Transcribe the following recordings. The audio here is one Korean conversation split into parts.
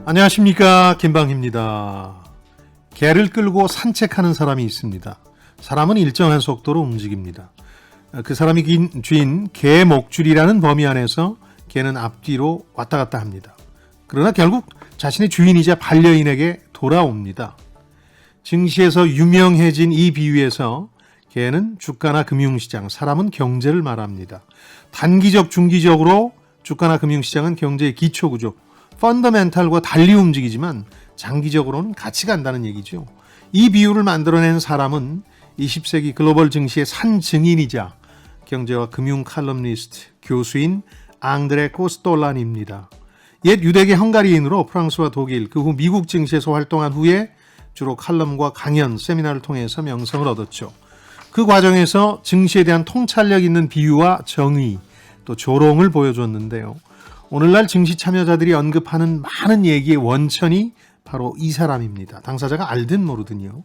안녕하십니까, 김방희입니다. 개를 끌고 산책하는 사람이 있습니다. 사람은 일정한 속도로 움직입니다. 그 사람이 쥔 개 목줄이라는 범위 안에서 개는 앞뒤로 왔다 갔다 합니다. 그러나 결국 자신의 주인이자 반려인에게 돌아옵니다. 증시에서 유명해진 이 비유에서 개는 주가나 금융시장, 사람은 경제를 말합니다. 단기적, 중기적으로 주가나 금융시장은 경제의 기초구조, 펀더멘탈과 달리 움직이지만 장기적으로는 같이 간다는 얘기죠. 이 비유를 만들어낸 사람은 20세기 글로벌 증시의 산 증인이자 경제와 금융 칼럼니스트, 교수인 앙드레 코스톨란입니다. 옛 유대계 헝가리인으로 프랑스와 독일, 그 후 미국 증시에서 활동한 후에 주로 칼럼과 강연, 세미나를 통해서 명성을 얻었죠. 그 과정에서 증시에 대한 통찰력 있는 비유와 정의, 또 조롱을 보여줬는데요. 오늘날 증시 참여자들이 언급하는 많은 얘기의 원천이 바로 이 사람입니다. 당사자가 알든 모르든요.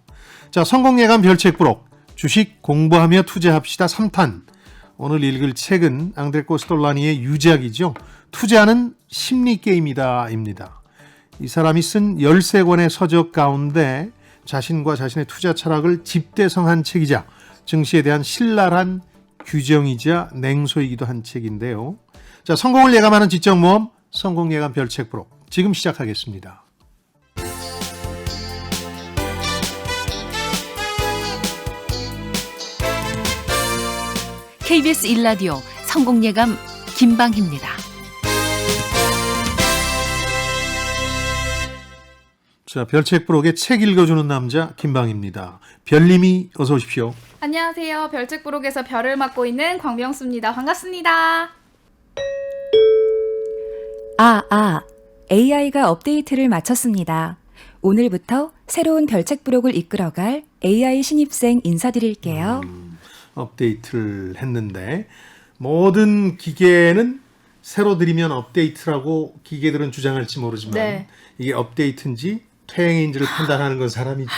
자, 성공예감 별책부록 주식 공부하며 투자합시다 3탄. 오늘 읽을 책은 앙드레 코스톨라니의 유작이죠. 투자는 심리게임이다 입니다. 이 사람이 쓴 13권의 서적 가운데 자신과 자신의 투자 철학을 집대성한 책이자 증시에 대한 신랄한 규정이자 냉소이기도 한 책인데요. 자, 성공을 예감하는 지적모험 성공예감 별책부록 지금 시작하겠습니다. KBS 1라디오 성공예감 김방희입니다. 자, 별책부록의 책 읽어주는 남자 김방희입니다. 별님이 어서 오십시오. 안녕하세요. 별책부록에서 별을 맡고 있는 광명수입니다. 반갑습니다. AI가 업데이트를 마쳤습니다. 오늘부터 새로운 별책부록을 이끌어갈 AI 신입생 인사드릴게요. 업데이트를 했는데 모든 기계는 새로 들이면 업데이트라고 기계들은 주장할지 모르지만 네. 이게 업데이트인지 퇴행인지를 판단하는 건 사람이죠.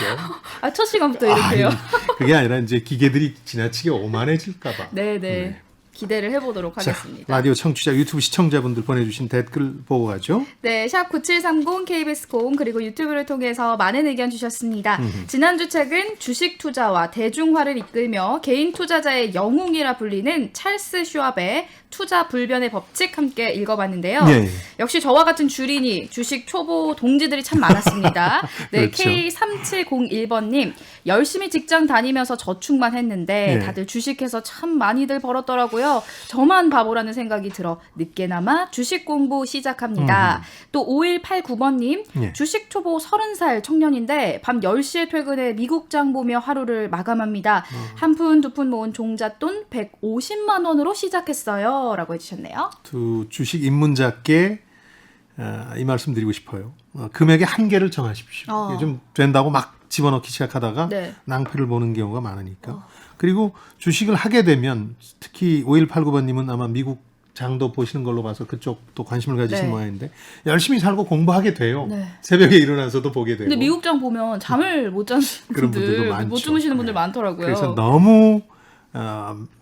첫 시간부터 이렇게요. 그게 아니라 이제 기계들이 지나치게 오만해질까 봐. 네. 기대를 해보도록 하겠습니다. 자, 라디오 청취자, 유튜브 시청자분들 보내주신 댓글 보고 가죠. 네, 샵 9730 KBS 콩 그리고 유튜브를 통해서 많은 의견 주셨습니다. 지난주 책은 주식 투자와 대중화를 이끌며 개인 투자자의 영웅이라 불리는 찰스 슈왑의 투자 불변의 법칙 함께 읽어봤는데요. 네. 역시 저와 같은 주린이 주식 초보 동지들이 참 많았습니다. 네, 그렇죠. K3701번님 열심히 직장 다니면서 저축만 했는데 네. 다들 주식해서 참 많이들 벌었더라고요. 저만 바보라는 생각이 들어 늦게나마 주식 공부 시작합니다. 또 5189번님 네. 주식 초보 30살 청년인데 밤 10시에 퇴근해 미국장 보며 하루를 마감합니다. 한 푼 두 푼 모은 종잣돈 150만 원으로 시작했어요. 라고 해주셨네요. 두 주식 입문자께 이 말씀 드리고 싶어요. 금액의 한계를 정하십시오. 이게 좀 된다고 막 집어넣기 시작하다가 네. 낭패를 보는 경우가 많으니까. 그리고 주식을 하게 되면 특히 5189번님은 아마 미국 장도 보시는 걸로 봐서 그쪽도 관심을 가지신 네. 모양인데 열심히 살고 공부하게 돼요. 네. 새벽에 일어나서도 보게 되고. 근데 미국장 보면 잠을 못 자는 그런 분들도 분들, 많죠. 못 주무시는 분들 네. 많더라고요. 그래서 너무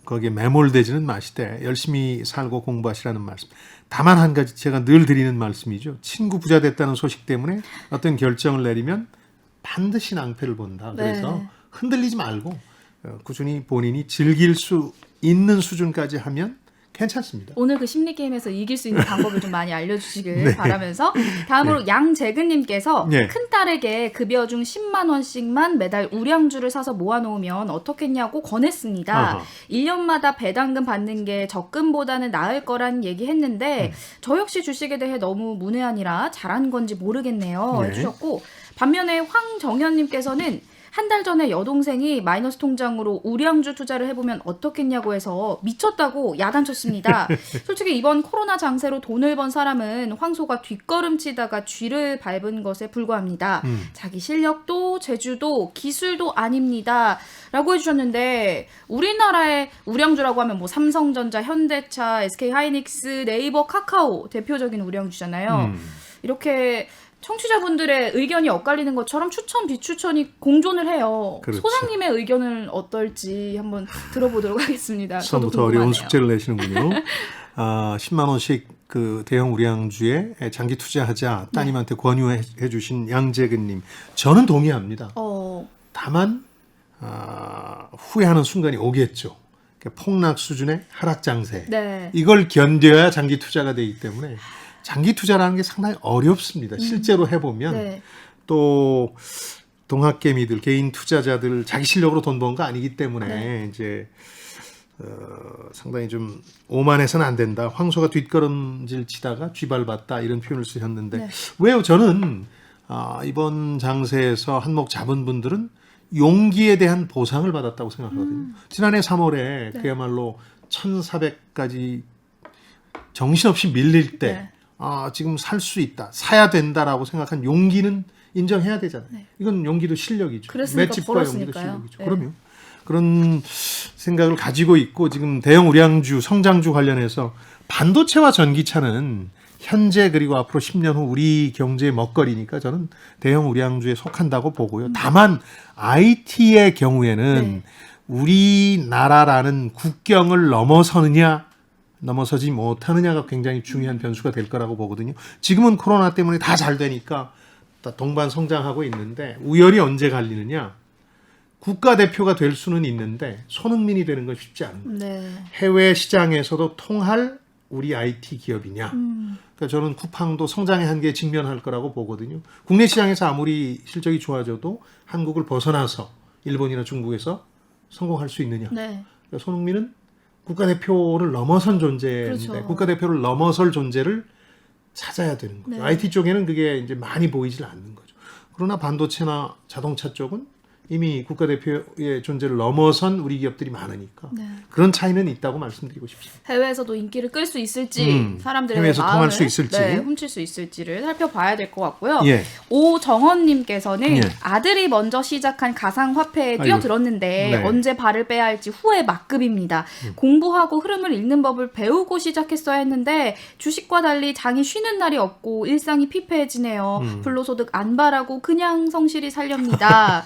거기에 매몰되지는 마시되 열심히 살고 공부하시라는 말씀. 다만 한 가지 제가 늘 드리는 말씀이죠. 친구 부자 됐다는 소식 때문에 어떤 결정을 내리면 반드시 낭패를 본다. 그래서 네. 흔들리지 말고 꾸준히 본인이 즐길 수 있는 수준까지 하면 괜찮습니다. 오늘 그 심리게임에서 이길 수 있는 방법을 좀 많이 알려주시길 네. 바라면서 다음으로 양재근님께서 네. 큰딸에게 급여 중 10만 원씩만 매달 우량주를 사서 모아놓으면 어떻겠냐고 권했습니다. 아하. 1년마다 배당금 받는 게 적금보다는 나을 거란 얘기했는데 저 역시 주식에 대해 너무 문외한이라 잘한 건지 모르겠네요. 네. 해주셨고 반면에 황정현님께서는 한 달 전에 여동생이 마이너스 통장으로 우량주 투자를 해보면 어떻겠냐고 해서 미쳤다고 야단쳤습니다. 솔직히 이번 코로나 장세로 돈을 번 사람은 황소가 뒷걸음치다가 쥐를 밟은 것에 불과합니다. 자기 실력도 재주도 기술도 아닙니다. 라고 해주셨는데 우리나라의 우량주라고 하면 뭐 삼성전자, 현대차, SK하이닉스, 네이버, 카카오 대표적인 우량주잖아요. 이렇게 청취자분들의 의견이 엇갈리는 것처럼 추천, 비추천이 공존을 해요. 그렇죠. 소장님의 의견은 어떨지 한번 들어보도록 하겠습니다. 저도 처음부터 어려운 궁금하네요. 숙제를 내시는군요. 10만 원씩 그 대형 우량주에 장기 투자하자 따님한테 권유해 주신 양재근님, 저는 동의합니다. 다만 후회하는 순간이 오겠죠. 그러니까 폭락 수준의 하락 장세. 네. 이걸 견뎌야 장기 투자가 되기 때문에 장기 투자라는 게 상당히 어렵습니다. 실제로 해보면 네. 또 동학개미들, 개인 투자자들 자기 실력으로 돈 번 거 아니기 때문에 네. 이제 상당히 좀 오만해서는 안 된다. 황소가 뒷걸음질 치다가 쥐밟았다 이런 표현을 쓰셨는데 네. 왜요? 저는 이번 장세에서 한몫 잡은 분들은 용기에 대한 보상을 받았다고 생각하거든요. 지난해 3월에 그야말로 1,400까지 정신없이 밀릴 때 지금 살 수 있다, 사야 된다라고 생각한 용기는 인정해야 되잖아요. 이건 용기도 실력이죠. 그랬으니까 맷집과 용기도 벌었으니까요. 실력이죠. 네. 그럼요. 그런 생각을 가지고 있고 지금 대형 우량주, 성장주 관련해서 반도체와 전기차는 현재 그리고 앞으로 10년 후 우리 경제의 먹거리니까 저는 대형 우량주에 속한다고 보고요. 다만 IT의 경우에는 우리나라라는 국경을 넘어서느냐 넘어서지 못하느냐가 굉장히 중요한 변수가 될 거라고 보거든요. 지금은 코로나 때문에 다 잘 되니까 동반 성장하고 있는데 우열이 언제 갈리느냐. 국가대표가 될 수는 있는데 손흥민이 되는 건 쉽지 않은 거예요. 네. 해외 시장에서도 통할 우리 IT 기업이냐. 그러니까 저는 쿠팡도 성장의 한계에 직면할 거라고 보거든요. 국내 시장에서 아무리 실적이 좋아져도 한국을 벗어나서 일본이나 중국에서 성공할 수 있느냐. 네. 그러니까 손흥민은 국가대표를 넘어선 존재인데 그렇죠. 국가대표를 넘어설 존재를 찾아야 되는 거죠. 네. IT 쪽에는 그게 이제 많이 보이질 않는 거죠. 그러나 반도체나 자동차 쪽은 이미 국가대표의 존재를 넘어선 우리 기업들이 많으니까 네. 그런 차이는 있다고 말씀드리고 싶습니다. 해외에서도 인기를 끌 수 있을지 사람들의 해외에서 마음을 통할 수 있을지. 훔칠 수 있을지를 살펴봐야 될 것 같고요. 예. 오정헌님께서는 예. 아들이 먼저 시작한 가상화폐에 뛰어들었는데 네. 언제 발을 빼야 할지 후회 막급입니다. 공부하고 흐름을 읽는 법을 배우고 시작했어야 했는데 주식과 달리 장이 쉬는 날이 없고 일상이 피폐해지네요. 불로소득 안 바라고 그냥 성실히 살렵니다.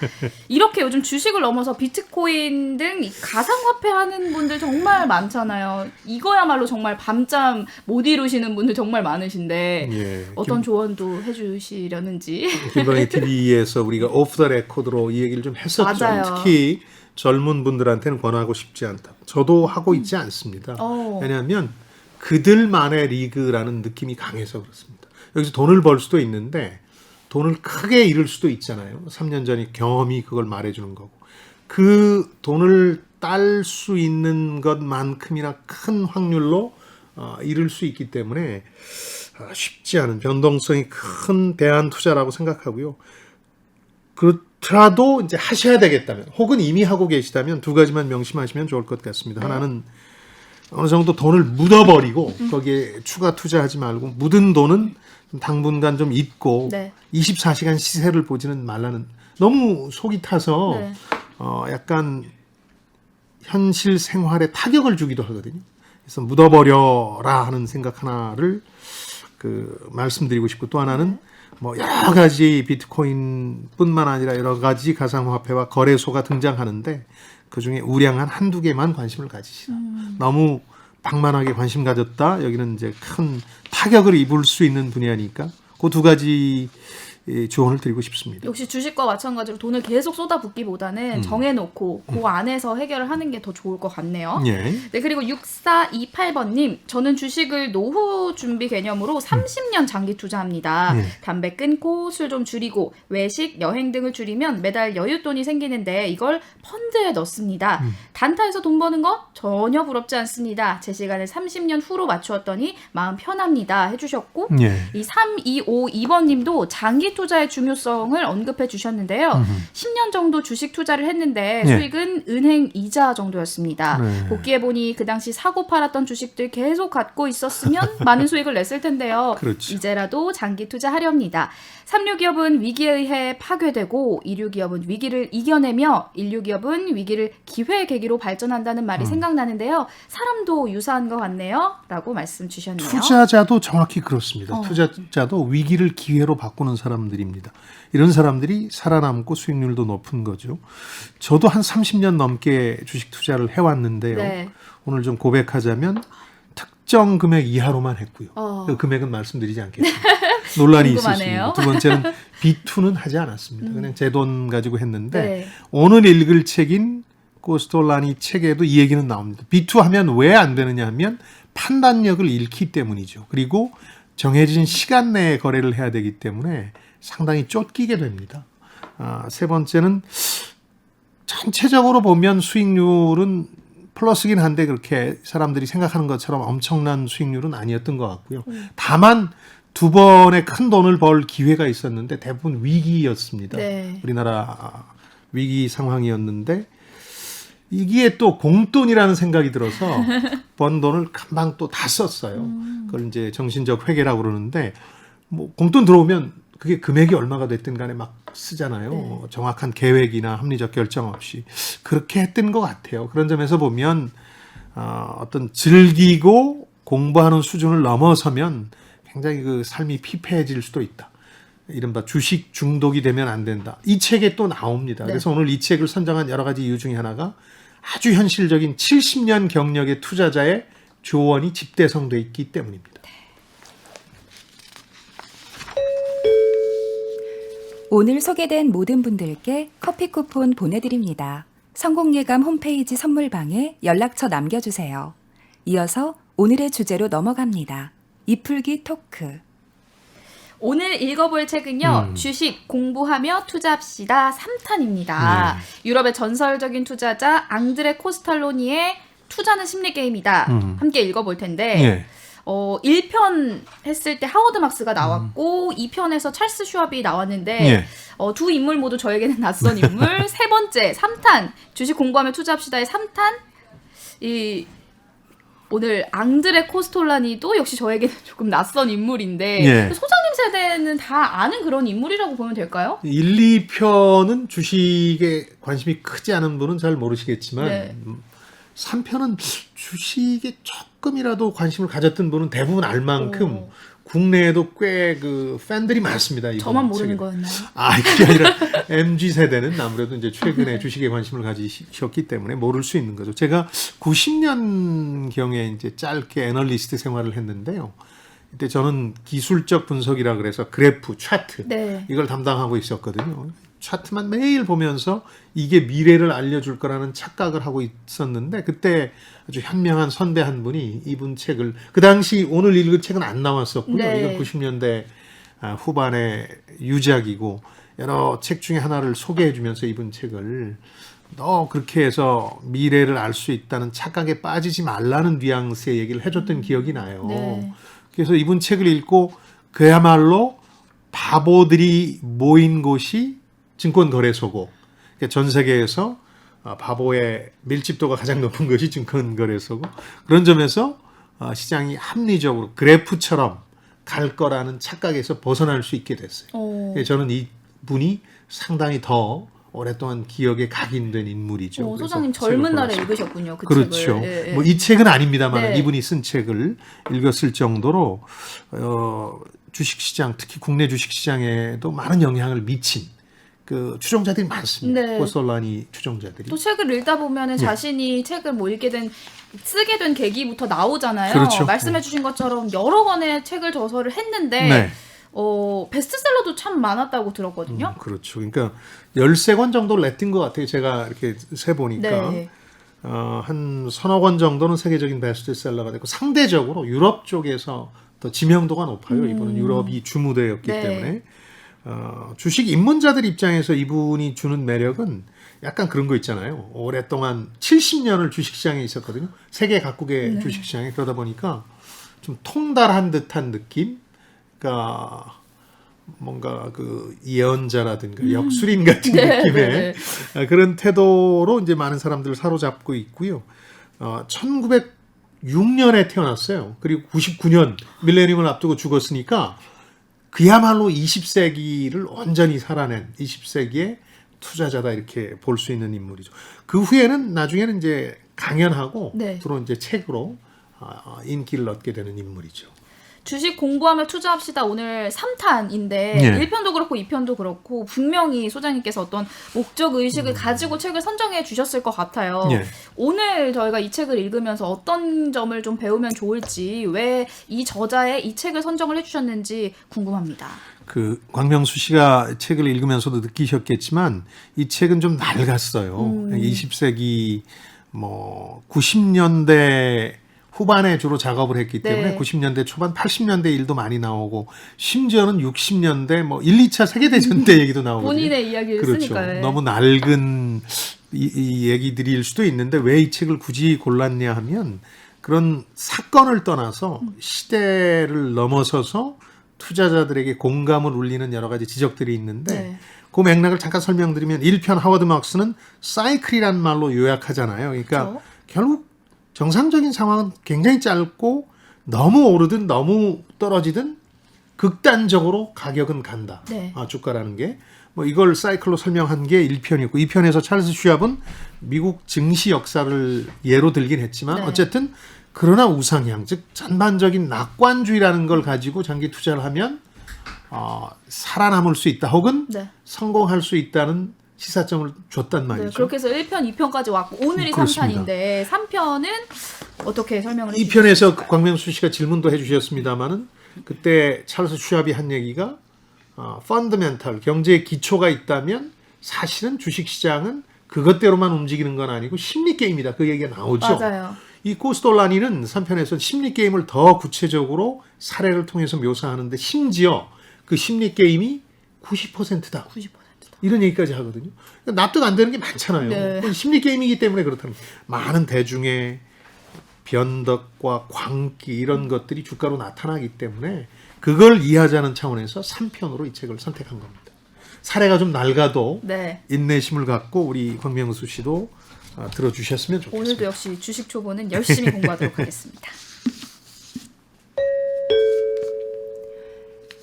이렇게 요즘 주식을 넘어서 비트코인 등이 가상화폐 하는 분들 정말 많잖아요. 이거야말로 정말 밤잠 못 이루시는 분들 정말 많으신데 예. 어떤 조언도 해주시려는지. 김건희 TV에서 우리가 오프 더 레코드로 이 얘기를 좀 했었죠. 맞아요. 특히 젊은 분들한테는 권하고 싶지 않다. 저도 하고 있지 않습니다. 왜냐하면 그들만의 리그라는 느낌이 강해서 그렇습니다. 여기서 돈을 벌 수도 있는데 돈을 크게 잃을 수도 있잖아요. 3년 전에 경험이 그걸 말해주는 거고. 그 돈을 딸 수 있는 것만큼이나 큰 확률로 잃을 수 있기 때문에 쉽지 않은 변동성이 큰 대안 투자라고 생각하고요. 그렇더라도 이제 하셔야 되겠다면 혹은 이미 하고 계시다면 두 가지만 명심하시면 좋을 것 같습니다. 하나는 어느 정도 돈을 묻어버리고 거기에 추가 투자하지 말고 묻은 돈은 당분간 좀 잊고 네. 24시간 시세를 보지는 말라는, 너무 속이 타서 네. 약간 현실 생활에 타격을 주기도 하거든요. 그래서 묻어버려라 하는 생각 하나를 말씀드리고 싶고, 또 하나는 뭐 여러 가지 비트코인뿐만 아니라 여러 가지 가상화폐와 거래소가 등장하는데 그중에 우량한 한두 개만 관심을 가지시라. 너무 방만하게 관심 가졌다. 여기는 이제 큰 타격을 입을 수 있는 분야니까 그 두 가지 조언을 드리고 싶습니다. 역시 주식과 마찬가지로 돈을 계속 쏟아붓기보다는 정해놓고 그 안에서 해결을 하는 게 더 좋을 것 같네요. 예. 네, 그리고 6428번님, 저는 주식을 노후 준비 개념으로 30년 장기 투자합니다. 담배 끊고 술 좀 줄이고 외식, 여행 등을 줄이면 매달 여윳돈이 생기는데 이걸 펀드에 넣습니다. 단타에서 돈 버는 거 전혀 부럽지 않습니다. 제 시간을 30년 후로 맞추었더니 마음 편합니다. 해주셨고, 예. 이 3252번님도 장기 투자의 중요성을 언급해 주셨는데요. 10년 정도 주식 투자를 했는데 네. 수익은 은행 이자 정도였습니다. 네. 복귀해보니 그 당시 사고 팔았던 주식들 계속 갖고 있었으면 많은 수익을 냈을 텐데요. 그렇죠. 이제라도 장기 투자하렵니다. 3류 기업은 위기에 의해 파괴되고 2류 기업은 위기를 이겨내며 1류 기업은 위기를 기회의 계기로 발전한다는 말이 생각나는데요. 사람도 유사한 것 같네요. 라고 말씀 주셨네요. 투자자도 정확히 그렇습니다. 투자자도 위기를 기회로 바꾸는 사람들입니다. 이런 사람들이 살아남고 수익률도 높은 거죠. 저도 한 30년 넘게 주식 투자를 해왔는데요. 네. 오늘 좀 고백하자면 일정 금액 이하로만 했고요. 그 금액은 말씀드리지 않겠습니다. 논란이 궁금하네요. 있으십니다. 두 번째는 B2는 하지 않았습니다. 그냥 제 돈 가지고 했는데 네. 오늘 읽을 책인 코스톨라니 책에도 이 얘기는 나옵니다. B2 하면 왜 안 되느냐 하면 판단력을 잃기 때문이죠. 그리고 정해진 시간 내에 거래를 해야 되기 때문에 상당히 쫓기게 됩니다. 세 번째는 전체적으로 보면 수익률은 플러스긴 한데 그렇게 사람들이 생각하는 것처럼 엄청난 수익률은 아니었던 것 같고요. 다만 두 번의 큰 돈을 벌 기회가 있었는데 대부분 위기였습니다. 네. 우리나라 위기 상황이었는데 이게 또 공돈이라는 생각이 들어서 번 돈을 금방 또 다 썼어요. 그걸 이제 정신적 회계라고 그러는데 뭐 공돈 들어오면 그게 금액이 얼마가 됐든 간에 막 쓰잖아요. 네. 정확한 계획이나 합리적 결정 없이 그렇게 했던 것 같아요. 그런 점에서 보면 어떤 즐기고 공부하는 수준을 넘어서면 굉장히 그 삶이 피폐해질 수도 있다. 이른바 주식 중독이 되면 안 된다. 이 책에 또 나옵니다. 네. 그래서 그래서 오늘 이 책을 선정한 여러 가지 이유 중에 하나가 아주 현실적인 70년 경력의 투자자의 조언이 집대성돼 있기 때문입니다. 오늘 소개된 모든 분들께 커피 쿠폰 보내드립니다. 성공예감 홈페이지 선물방에 연락처 남겨주세요. 이어서 오늘의 주제로 넘어갑니다. 이풀기 토크. 오늘 읽어볼 책은요. 주식 공부하며 투자합시다 3탄입니다. 유럽의 전설적인 투자자 앙드레 코스탈로니의 투자는 심리 게임이다. 함께 읽어볼 텐데 예. 1편 했을 때 하워드 막스가 나왔고 2편에서 찰스 슈왑이 나왔는데 예. 두 인물 모두 저에게는 낯선 인물. 세 번째 3탄 주식 공부하며 투자합시다의 3탄 오늘 앙드레 코스톨라니도 역시 저에게는 조금 낯선 인물인데 예. 소장님 세대는 다 아는 그런 인물이라고 보면 될까요? 1, 2편은 주식에 관심이 크지 않은 분은 잘 모르시겠지만 네. 3편은 주식에 조금이라도 관심을 가졌던 분은 대부분 알 만큼 오. 국내에도 꽤 그 팬들이 많습니다. 이번 저만 모르는 책에. 거였나요? 그게 아니라 MZ 세대는 아무래도 이제 최근에 주식에 관심을 가지셨기 때문에 모를 수 있는 거죠. 제가 90년 경에 이제 짧게 애널리스트 생활을 했는데요. 이때 저는 기술적 분석이라 그래서 그래프, 차트 네. 이걸 담당하고 있었거든요. 차트만 매일 보면서 이게 미래를 알려줄 거라는 착각을 하고 있었는데 그때 아주 현명한 선배 한 분이 이분 책을 그 당시 오늘 읽을 책은 안 나왔었고요. 네. 이건 90년대 후반의 유작이고 여러 책 중에 하나를 소개해 주면서 이분 책을 너 그렇게 해서 미래를 알 수 있다는 착각에 빠지지 말라는 뉘앙스의 얘기를 해줬던 기억이 나요. 네. 그래서 이분 책을 읽고 그야말로 바보들이 모인 곳이 증권거래소고 그러니까 전 세계에서 바보의 밀집도가 가장 높은 것이 증권거래소고 그런 점에서 시장이 합리적으로 그래프처럼 갈 거라는 착각에서 벗어날 수 있게 됐어요. 그래서 저는 이 분이 상당히 더 오랫동안 기억에 각인된 인물이죠. 그래서 소장님 책을 젊은 날에 골랐습니다. 읽으셨군요. 그 그렇죠. 책을. 예, 예. 뭐 이 책은 아닙니다만 네. 이분이 쓴 책을 읽었을 정도로 주식시장 특히 국내 주식시장에도 많은 영향을 미친 그 추종자들이 많습니다. 네. 코스톨라니 추종자들이. 또 책을 읽다 보면은 예. 자신이 책을 뭐 쓰게 된 계기부터 나오잖아요. 그렇죠. 말씀해 주신 것처럼 여러 권의 책을 저서를 했는데 네. 베스트셀러도 참 많았다고 들었거든요. 그렇죠. 그러니까 13권 정도를 냈던 것 같아요. 제가 이렇게 세보니까. 네. 한 서너 권 정도는 세계적인 베스트셀러가 됐고 상대적으로 유럽 쪽에서 더 지명도가 높아요. 이번은 유럽이 주무대였기 네. 때문에 주식 입문자들 입장에서 이분이 주는 매력은 약간 그런 거 있잖아요. 오랫동안 70년을 주식시장에 있었거든요. 세계 각국의 주식시장에 그러다 보니까 좀 통달한 듯한 느낌. 그러니까 뭔가 그 예언자라든가 역술인 같은 네, 느낌의 그런 태도로 이제 많은 사람들을 사로잡고 있고요. 1906년에 태어났어요. 그리고 99년 밀레니엄을 앞두고 죽었으니까 그야말로 20세기를 온전히 살아낸 20세기의 투자자다 이렇게 볼 수 있는 인물이죠. 그 후에는 나중에는 이제 강연하고 네. 주로 이제 책으로 인기를 얻게 되는 인물이죠. 주식 공부하며 투자합시다 오늘 3탄인데 예. 1편도 그렇고 2편도 그렇고 분명히 소장님께서 어떤 목적 의식을 가지고 책을 선정해 주셨을 것 같아요. 예. 오늘 저희가 이 책을 읽으면서 어떤 점을 좀 배우면 좋을지, 왜 이 저자의 이 책을 선정을 해주셨는지 궁금합니다. 그 광명수 씨가 책을 읽으면서도 느끼셨겠지만 이 책은 좀 낡았어요. 20세기 뭐 90년대 후반에 주로 작업을 했기 때문에 네. 90년대 초반 80년대 일도 많이 나오고 심지어는 60년대 뭐 1, 2차 세계대전 때 얘기도 나오거든요. 본인의 이야기를 그렇죠. 쓰니까요. 너무 낡은 이 얘기들일 수도 있는데 왜 이 책을 굳이 골랐냐 하면 그런 사건을 떠나서 시대를 넘어서서 투자자들에게 공감을 울리는 여러 가지 지적들이 있는데 네. 그 맥락을 잠깐 설명드리면 1편 하워드 막스는 사이클이라는 말로 요약하잖아요. 그러니까 그렇죠. 결국 정상적인 상황은 굉장히 짧고 너무 오르든 너무 떨어지든 극단적으로 가격은 간다. 네. 주가라는 게. 뭐 이걸 사이클로 설명한 게 1편이었고 2편에서 찰스 슈왑은 미국 증시 역사를 예로 들긴 했지만 네. 어쨌든 그러나 우상향, 즉 전반적인 낙관주의라는 걸 가지고 장기 투자를 하면 살아남을 수 있다 혹은 네. 성공할 수 있다는 시사점을 줬단 말이죠. 네, 그렇게 해서 1편, 2편까지 왔고 오늘이 그렇습니다. 3탄인데 3편은 어떻게 설명을 이 해주실까요? 편에서 광명수 씨가 질문도 해주셨습니다만은 그때 찰스 슈왑이 한 얘기가 펀더멘탈 경제의 기초가 있다면 사실은 주식시장은 그것대로만 움직이는 건 아니고 심리 게임이다. 그 얘기가 나오죠. 맞아요. 이 코스톨라니는 3편에서 심리 게임을 더 구체적으로 사례를 통해서 묘사하는데 심지어 그 심리 게임이 90%다. 90%다. 이런 얘기까지 하거든요. 그러니까 납득 안 되는 게 많잖아요. 네. 그건 심리 게임이기 때문에 그렇다는 거예요. 많은 대중의 변덕과 광기 이런 것들이 주가로 나타나기 때문에 그걸 이해하자는 차원에서 3편으로 이 책을 선택한 겁니다. 사례가 좀 낡아도 네. 인내심을 갖고 우리 광명수 씨도 들어주셨으면 좋겠습니다. 오늘도 역시 주식 초보는 열심히 공부하도록 하겠습니다.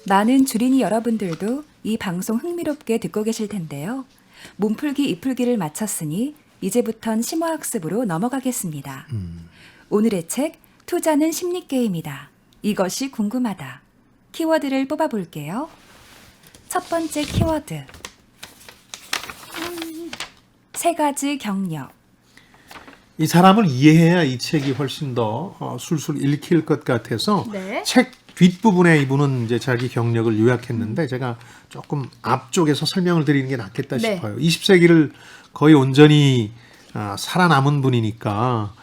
많은 주린이 여러분들도 이 방송 흥미롭게 듣고 계실 텐데요. 몸풀기 입풀기를 마쳤으니 이제부턴 심화학습으로 넘어가겠습니다. 오늘의 책 투자는 심리게임이다. 이것이 궁금하다. 키워드를 뽑아볼게요. 첫 번째 키워드. 3가지 경력. 이 사람을 이해해야 이 책이 훨씬 더 술술 읽힐 것 같아서 네. 책 뒷부분에 이분은 이제 자기 경력을 요약했는데 제가 조금 앞쪽에서 설명을 드리는 게 낫겠다 네. 싶어요. 20세기를 거의 온전히 살아남은 분이니까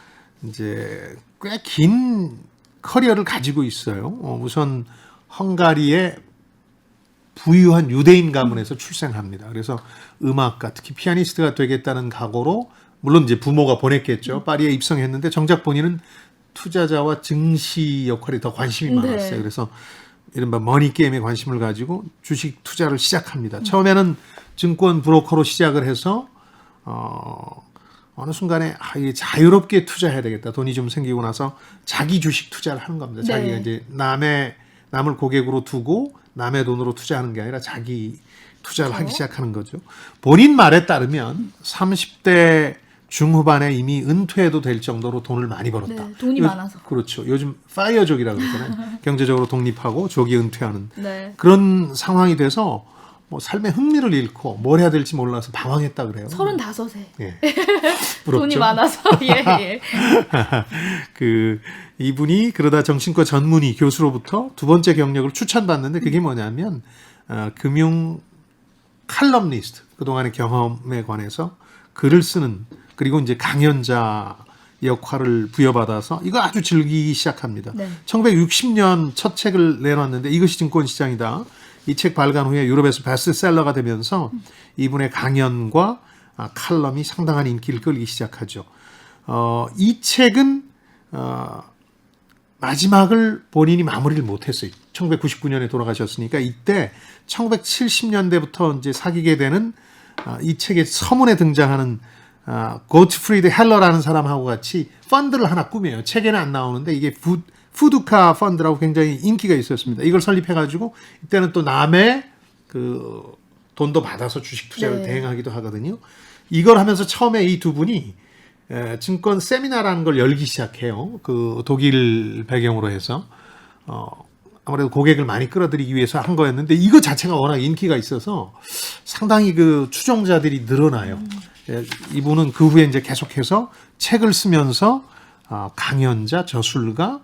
이제 꽤 긴 커리어를 가지고 있어요. 우선 헝가리의 부유한 유대인 가문에서 출생합니다. 그래서 음악가, 특히 피아니스트가 되겠다는 각오로 물론 이제 부모가 보냈겠죠. 파리에 입성했는데 정작 본인은 투자자와 증시 역할이 더 관심이 많았어요. 네. 그래서 이른바 머니 게임에 관심을 가지고 주식 투자를 시작합니다. 처음에는 증권 브로커로 시작을 해서 어느 순간에 이게 자유롭게 투자해야 되겠다. 돈이 좀 생기고 나서 자기 주식 투자를 하는 겁니다. 네. 자기가 이제 남을 고객으로 두고 남의 돈으로 투자하는 게 아니라 자기 투자를 하기 시작하는 거죠. 본인 말에 따르면 30대 중후반에 이미 은퇴해도 될 정도로 돈을 많이 벌었다. 네, 돈이 많아서. 그렇죠. 요즘 파이어족이라고 그러잖아요. 경제적으로 독립하고 조기 은퇴하는 네. 그런 상황이 돼서 뭐 삶의 흥미를 잃고 뭘 해야 될지 몰라서 방황했다 그래요. 35세. 예. 돈이 부럽죠? 많아서. 예, 예. 이분이 그러다 정신과 전문의 교수로부터 두 번째 경력을 추천받는데 그게 뭐냐면 금융 칼럼니스트, 그동안의 경험에 관해서 글을 쓰는, 그리고 이제 강연자 역할을 부여받아서 이거 아주 즐기기 시작합니다. 네. 1960년 첫 책을 내놨는데 이것이 증권시장이다. 이 책 발간 후에 유럽에서 베스트셀러가 되면서 이분의 강연과 칼럼이 상당한 인기를 끌기 시작하죠. 이 책은 마지막을 본인이 마무리를 못했어요. 1999년에 돌아가셨으니까 이때 1970년대부터 이제 사귀게 되는 이 책의 서문에 등장하는 고트프리드 헬러라는 사람하고 같이 펀드를 하나 꾸며요. 책에는 안 나오는데 이게 푸드카 펀드라고 굉장히 인기가 있었습니다. 이걸 설립해가지고 이때는 또 남의 그 돈도 받아서 주식 투자를 네. 대행하기도 하거든요. 이걸 하면서 처음에 이 두 분이 증권 세미나라는 걸 열기 시작해요. 그 독일 배경으로 해서 아무래도 고객을 많이 끌어들이기 위해서 한 거였는데 이거 자체가 워낙 인기가 있어서 상당히 그 추종자들이 늘어나요. 예, 이분은 그 후에 이제 계속해서 책을 쓰면서 강연자, 저술가,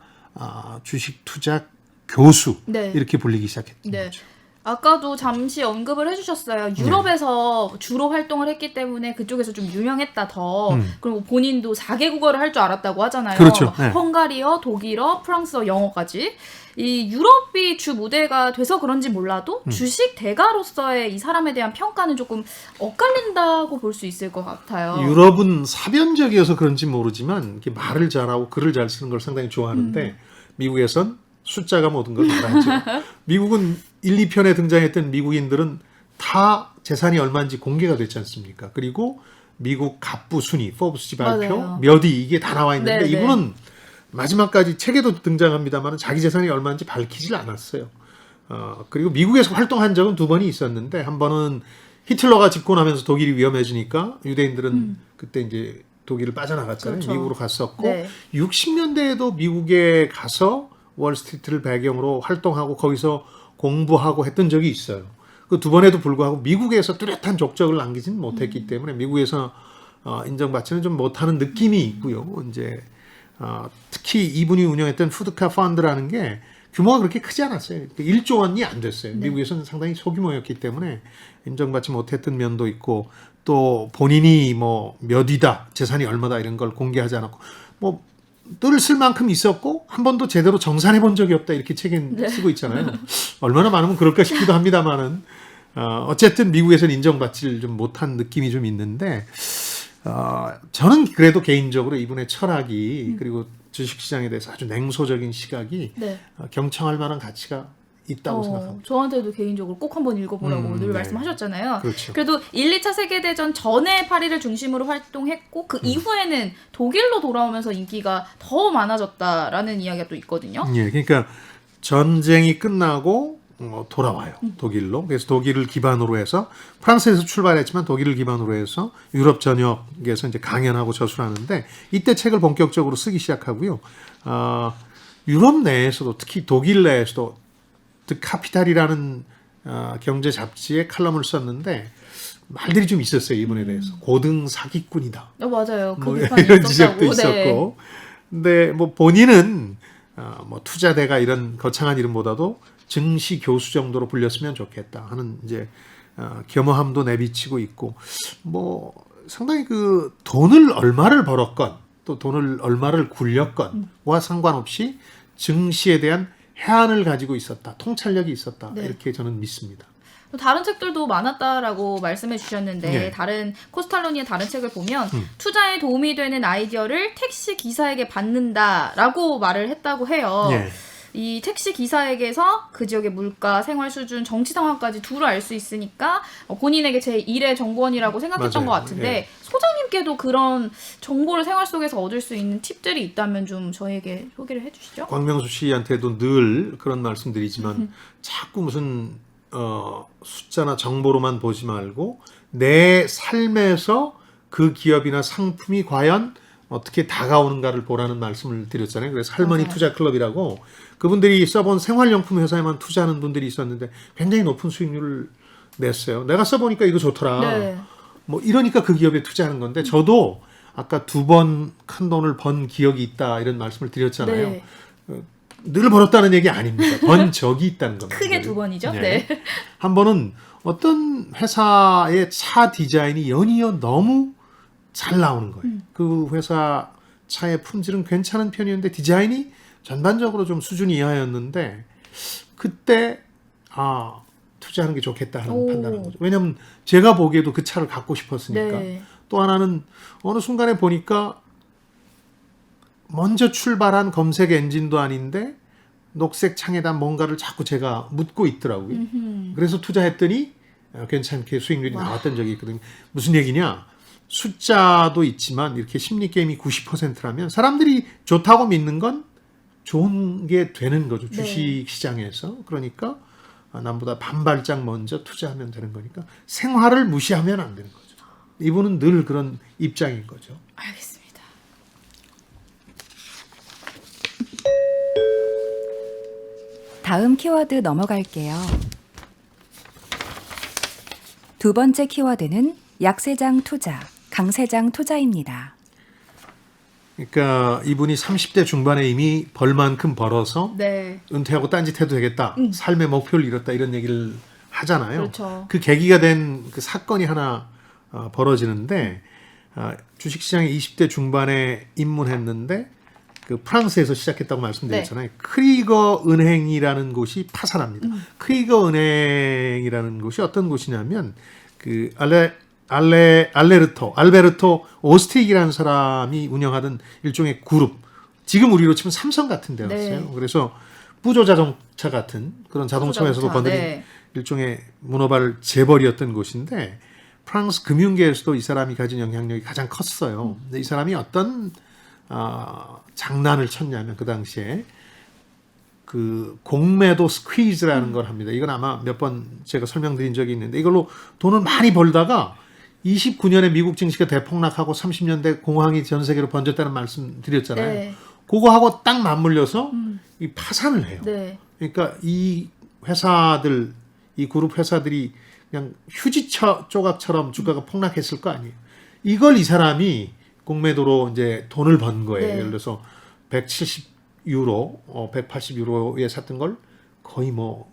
주식 투자 교수 네. 이렇게 불리기 시작했던 네. 거죠. 아까도 잠시 언급을 해주셨어요. 유럽에서 주로 활동을 했기 때문에 그쪽에서 좀 유명했다 더. 그리고 본인도 4개국어를 할 줄 알았다고 하잖아요. 그렇죠. 네. 헝가리어, 독일어, 프랑스어, 영어까지. 이 유럽이 주 무대가 돼서 그런지 몰라도 주식 대가로서의 이 사람에 대한 평가는 조금 엇갈린다고 볼 수 있을 것 같아요. 유럽은 사변적이어서 그런지 모르지만 이렇게 말을 잘하고 글을 잘 쓰는 걸 상당히 좋아하는데 미국에선 숫자가 모든 걸 말하죠. 미국은 1, 2편에 등장했던 미국인들은 다 재산이 얼마인지 공개가 됐지 않습니까? 그리고 미국 갑부 순위, 포브스 발표, 맞아요. 몇 위 이게 다 나와 있는데 네, 네. 이분은 마지막까지 책에도 등장합니다만 자기 재산이 얼마인지 밝히질 않았어요. 그리고 미국에서 활동한 적은 2번이 있었는데 한 번은 히틀러가 집권하면서 독일이 위험해지니까 유대인들은 그때 이제 독일을 빠져나갔잖아요. 그렇죠. 미국으로 갔었고 네. 60년대에도 미국에 가서 월스트리트를 배경으로 활동하고 거기서 공부하고 했던 적이 있어요. 그 2번에도 불구하고 미국에서 뚜렷한 족적을 남기진 못했기 때문에 미국에서 인정받지는 좀 못하는 느낌이 있고요. 이제 특히 이분이 운영했던 푸드카 펀드라는 게 규모가 그렇게 크지 않았어요. 1조 원이 안 됐어요. 네. 미국에서는 상당히 소규모였기 때문에 인정받지 못했던 면도 있고 또 본인이 뭐 몇 위다, 재산이 얼마다 이런 걸 공개하지 않았고 뭐 늘 쓸 만큼 있었고 한 번도 제대로 정산해 본 적이 없다 이렇게 책에 쓰고 있잖아요. 얼마나 많으면 그럴까 싶기도 합니다만은 어쨌든 미국에서는 인정받지를 좀 못한 느낌이 좀 있는데 저는 그래도 개인적으로 이분의 철학이 그리고 주식시장에 대해서 아주 냉소적인 시각이 네. 경청할 만한 가치가 있다고 생각합니다. 저한테도 개인적으로 꼭 한번 읽어보라고 늘 네. 말씀하셨잖아요. 그렇죠. 그래도 1, 2차 세계대전 전에 파리를 중심으로 활동했고 그 이후에는 독일로 돌아오면서 인기가 더 많아졌다라는 이야기가 또 있거든요. 예, 그러니까 전쟁이 끝나고 돌아와요. 독일로. 그래서 독일을 기반으로 해서 프랑스에서 출발했지만 독일을 기반으로 해서 유럽 전역에서 이제 강연하고 저술하는데 이때 책을 본격적으로 쓰기 시작하고요. 유럽 내에서도 특히 독일 내에서도 드 카피탈이라는 경제 잡지에 칼럼을 썼는데 말들이 좀 있었어요. 이분에 대해서. 고등 사기꾼이다. 맞아요. 그 뭐 비판이 이런 지적도 있었다고. 네. 있었고. 근데 뭐 본인은 뭐 투자대가 이런 거창한 이름보다도 증시 교수 정도로 불렸으면 좋겠다 하는 이제 겸허함도 내비치고 있고 뭐 상당히 그 돈을 얼마를 벌었건 또 돈을 얼마를 굴렸건과 상관없이 증시에 대한 해안을 가지고 있었다, 통찰력이 있었다 네. 이렇게 저는 믿습니다. 다른 책들도 많았다라고 말씀해 주셨는데 네. 다른 코스탈로니의 다른 책을 보면 투자에 도움이 되는 아이디어를 택시 기사에게 받는다라고 말을 했다고 해요. 예. 이 택시 기사에게서 그 지역의 물가, 생활 수준, 정치 상황까지 두루 알 수 있으니까 본인에게 제1의 정보원이라고 생각했던 맞아요. 것 같은데 예. 소장님께도 그런 정보를 생활 속에서 얻을 수 있는 팁들이 있다면 좀 저에게 소개를 해주시죠. 광명수 씨한테도 늘 그런 말씀드리지만 자꾸 무슨 숫자나 정보로만 보지 말고 내 삶에서 그 기업이나 상품이 과연 어떻게 다가오는가를 보라는 말씀을 드렸잖아요. 그래서 할머니 맞아요. 투자 클럽이라고 그분들이 써본 생활용품 회사에만 투자하는 분들이 있었는데 굉장히 높은 수익률을 냈어요. 내가 써보니까 이거 좋더라. 네. 뭐 이러니까 그 기업에 투자하는 건데 저도 아까 2번 큰 돈을 번 기억이 있다 이런 말씀을 드렸잖아요. 네. 늘 벌었다는 얘기 아닙니다. 번 적이 있다는 겁니다. 크게 2번이죠. 네. 한 번은 어떤 회사의 차 디자인이 연이어 너무 잘 나오는 거예요. 그 회사 차의 품질은 괜찮은 편이었는데 디자인이 전반적으로 좀 수준 이하였는데 그때 투자하는 게 좋겠다 하는 오. 판단한 거죠. 왜냐하면 제가 보기에도 그 차를 갖고 싶었으니까. 네. 또 하나는 어느 순간에 보니까 먼저 출발한 검색 엔진도 아닌데 녹색 창에다 뭔가를 자꾸 제가 묻고 있더라고요. 그래서 투자했더니 괜찮게 수익률이 나왔던 적이 있거든요. 무슨 얘기냐? 숫자도 있지만 이렇게 심리 게임이 90%라면 사람들이 좋다고 믿는 건 좋은 게 되는 거죠. 주식 시장에서. 그러니까 남보다 반발짝 먼저 투자하면 되는 거니까 생활을 무시하면 안 되는 거죠. 이분은 늘 그런 입장인 거죠. 알겠습니다. 다음 키워드 넘어갈게요. 두 번째 키워드는 약세장 투자, 강세장 투자입니다. 그러니까 이분이 30대 중반에 이미 벌만큼 벌어서 네. 은퇴하고 딴짓 해도 되겠다. 삶의 목표를 이뤘다. 이런 얘기를 하잖아요. 그렇죠. 그 계기가 된 그 사건이 하나 벌어지는데 주식시장에 20대 중반에 입문했는데 그 프랑스에서 시작했다고 말씀드렸잖아요. 네. 크리거 은행이라는 곳이 파산합니다. 크리거 은행이라는 곳이 어떤 곳이냐면 그 알베르토 오스트릭이라는 사람이 운영하던 일종의 그룹. 지금 우리로 치면 삼성 같은 데였어요. 네. 그래서 뿌조 자동차 같은 그런 자동차에서도 자동차, 건드린 네. 일종의 문어발 재벌이었던 곳인데 프랑스 금융계에서도 이 사람이 가진 영향력이 가장 컸어요. 근데 이 사람이 어떤 장난을 쳤냐면 그 당시에 그 공매도 스퀴즈라는 걸 합니다. 이건 아마 몇 번 제가 설명드린 적이 있는데 이걸로 돈을 많이 벌다가 29년에 미국 증시가 대폭락하고 30년대 공황이 전 세계로 번졌다는 말씀 드렸잖아요. 네. 그거하고 딱 맞물려서 이 파산을 해요. 네. 그러니까 이 회사들, 이 그룹 회사들이 그냥 휴지 조각처럼 주가가 폭락했을 거 아니에요. 이걸 이 사람이 공매도로 이제 돈을 번 거예요. 네. 예를 들어서 170유로, 180유로에 샀던 걸 거의 뭐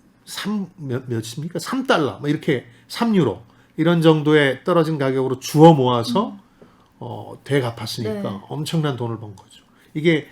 몇입니까? 3달러, 뭐 이렇게 3유로 이런 정도의 떨어진 가격으로 주워 모아서 되갚았으니까 네. 엄청난 돈을 번 거죠. 이게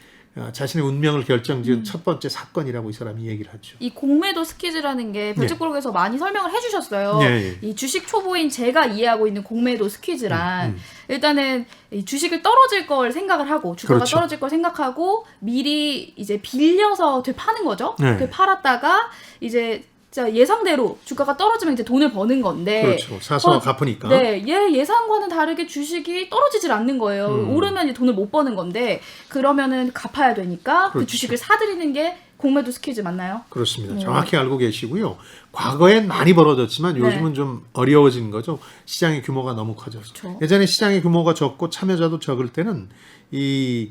자신의 운명을 결정지은 첫 번째 사건이라고 이 사람이 얘기를 하죠. 이 공매도 스퀴즈라는 게 별책블록에서 많이 설명을 해주셨어요. 네. 이 주식 초보인 제가 이해하고 있는 공매도 스퀴즈란 일단은 이 주식을 떨어질 걸 생각을 하고 주가가 그렇죠. 떨어질 걸 생각하고 미리 이제 빌려서 되파는 거죠. 네. 되팔았다가 이제 진짜 예상대로 주가가 떨어지면 이제 돈을 버는 건데 그렇죠. 사서 갚으니까. 네, 예상과는 다르게 주식이 떨어지질 않는 거예요. 오르면 이제 돈을 못 버는 건데 그러면은 갚아야 되니까 그 그렇죠. 주식을 사들이는 게 공매도 스퀴즈 맞나요? 그렇습니다. 네. 정확히 알고 계시고요. 과거엔 많이 벌어졌지만 요즘은 네. 좀 어려워진 거죠. 시장의 규모가 너무 커져서. 그렇죠. 예전에 시장의 규모가 적고 참여자도 적을 때는 이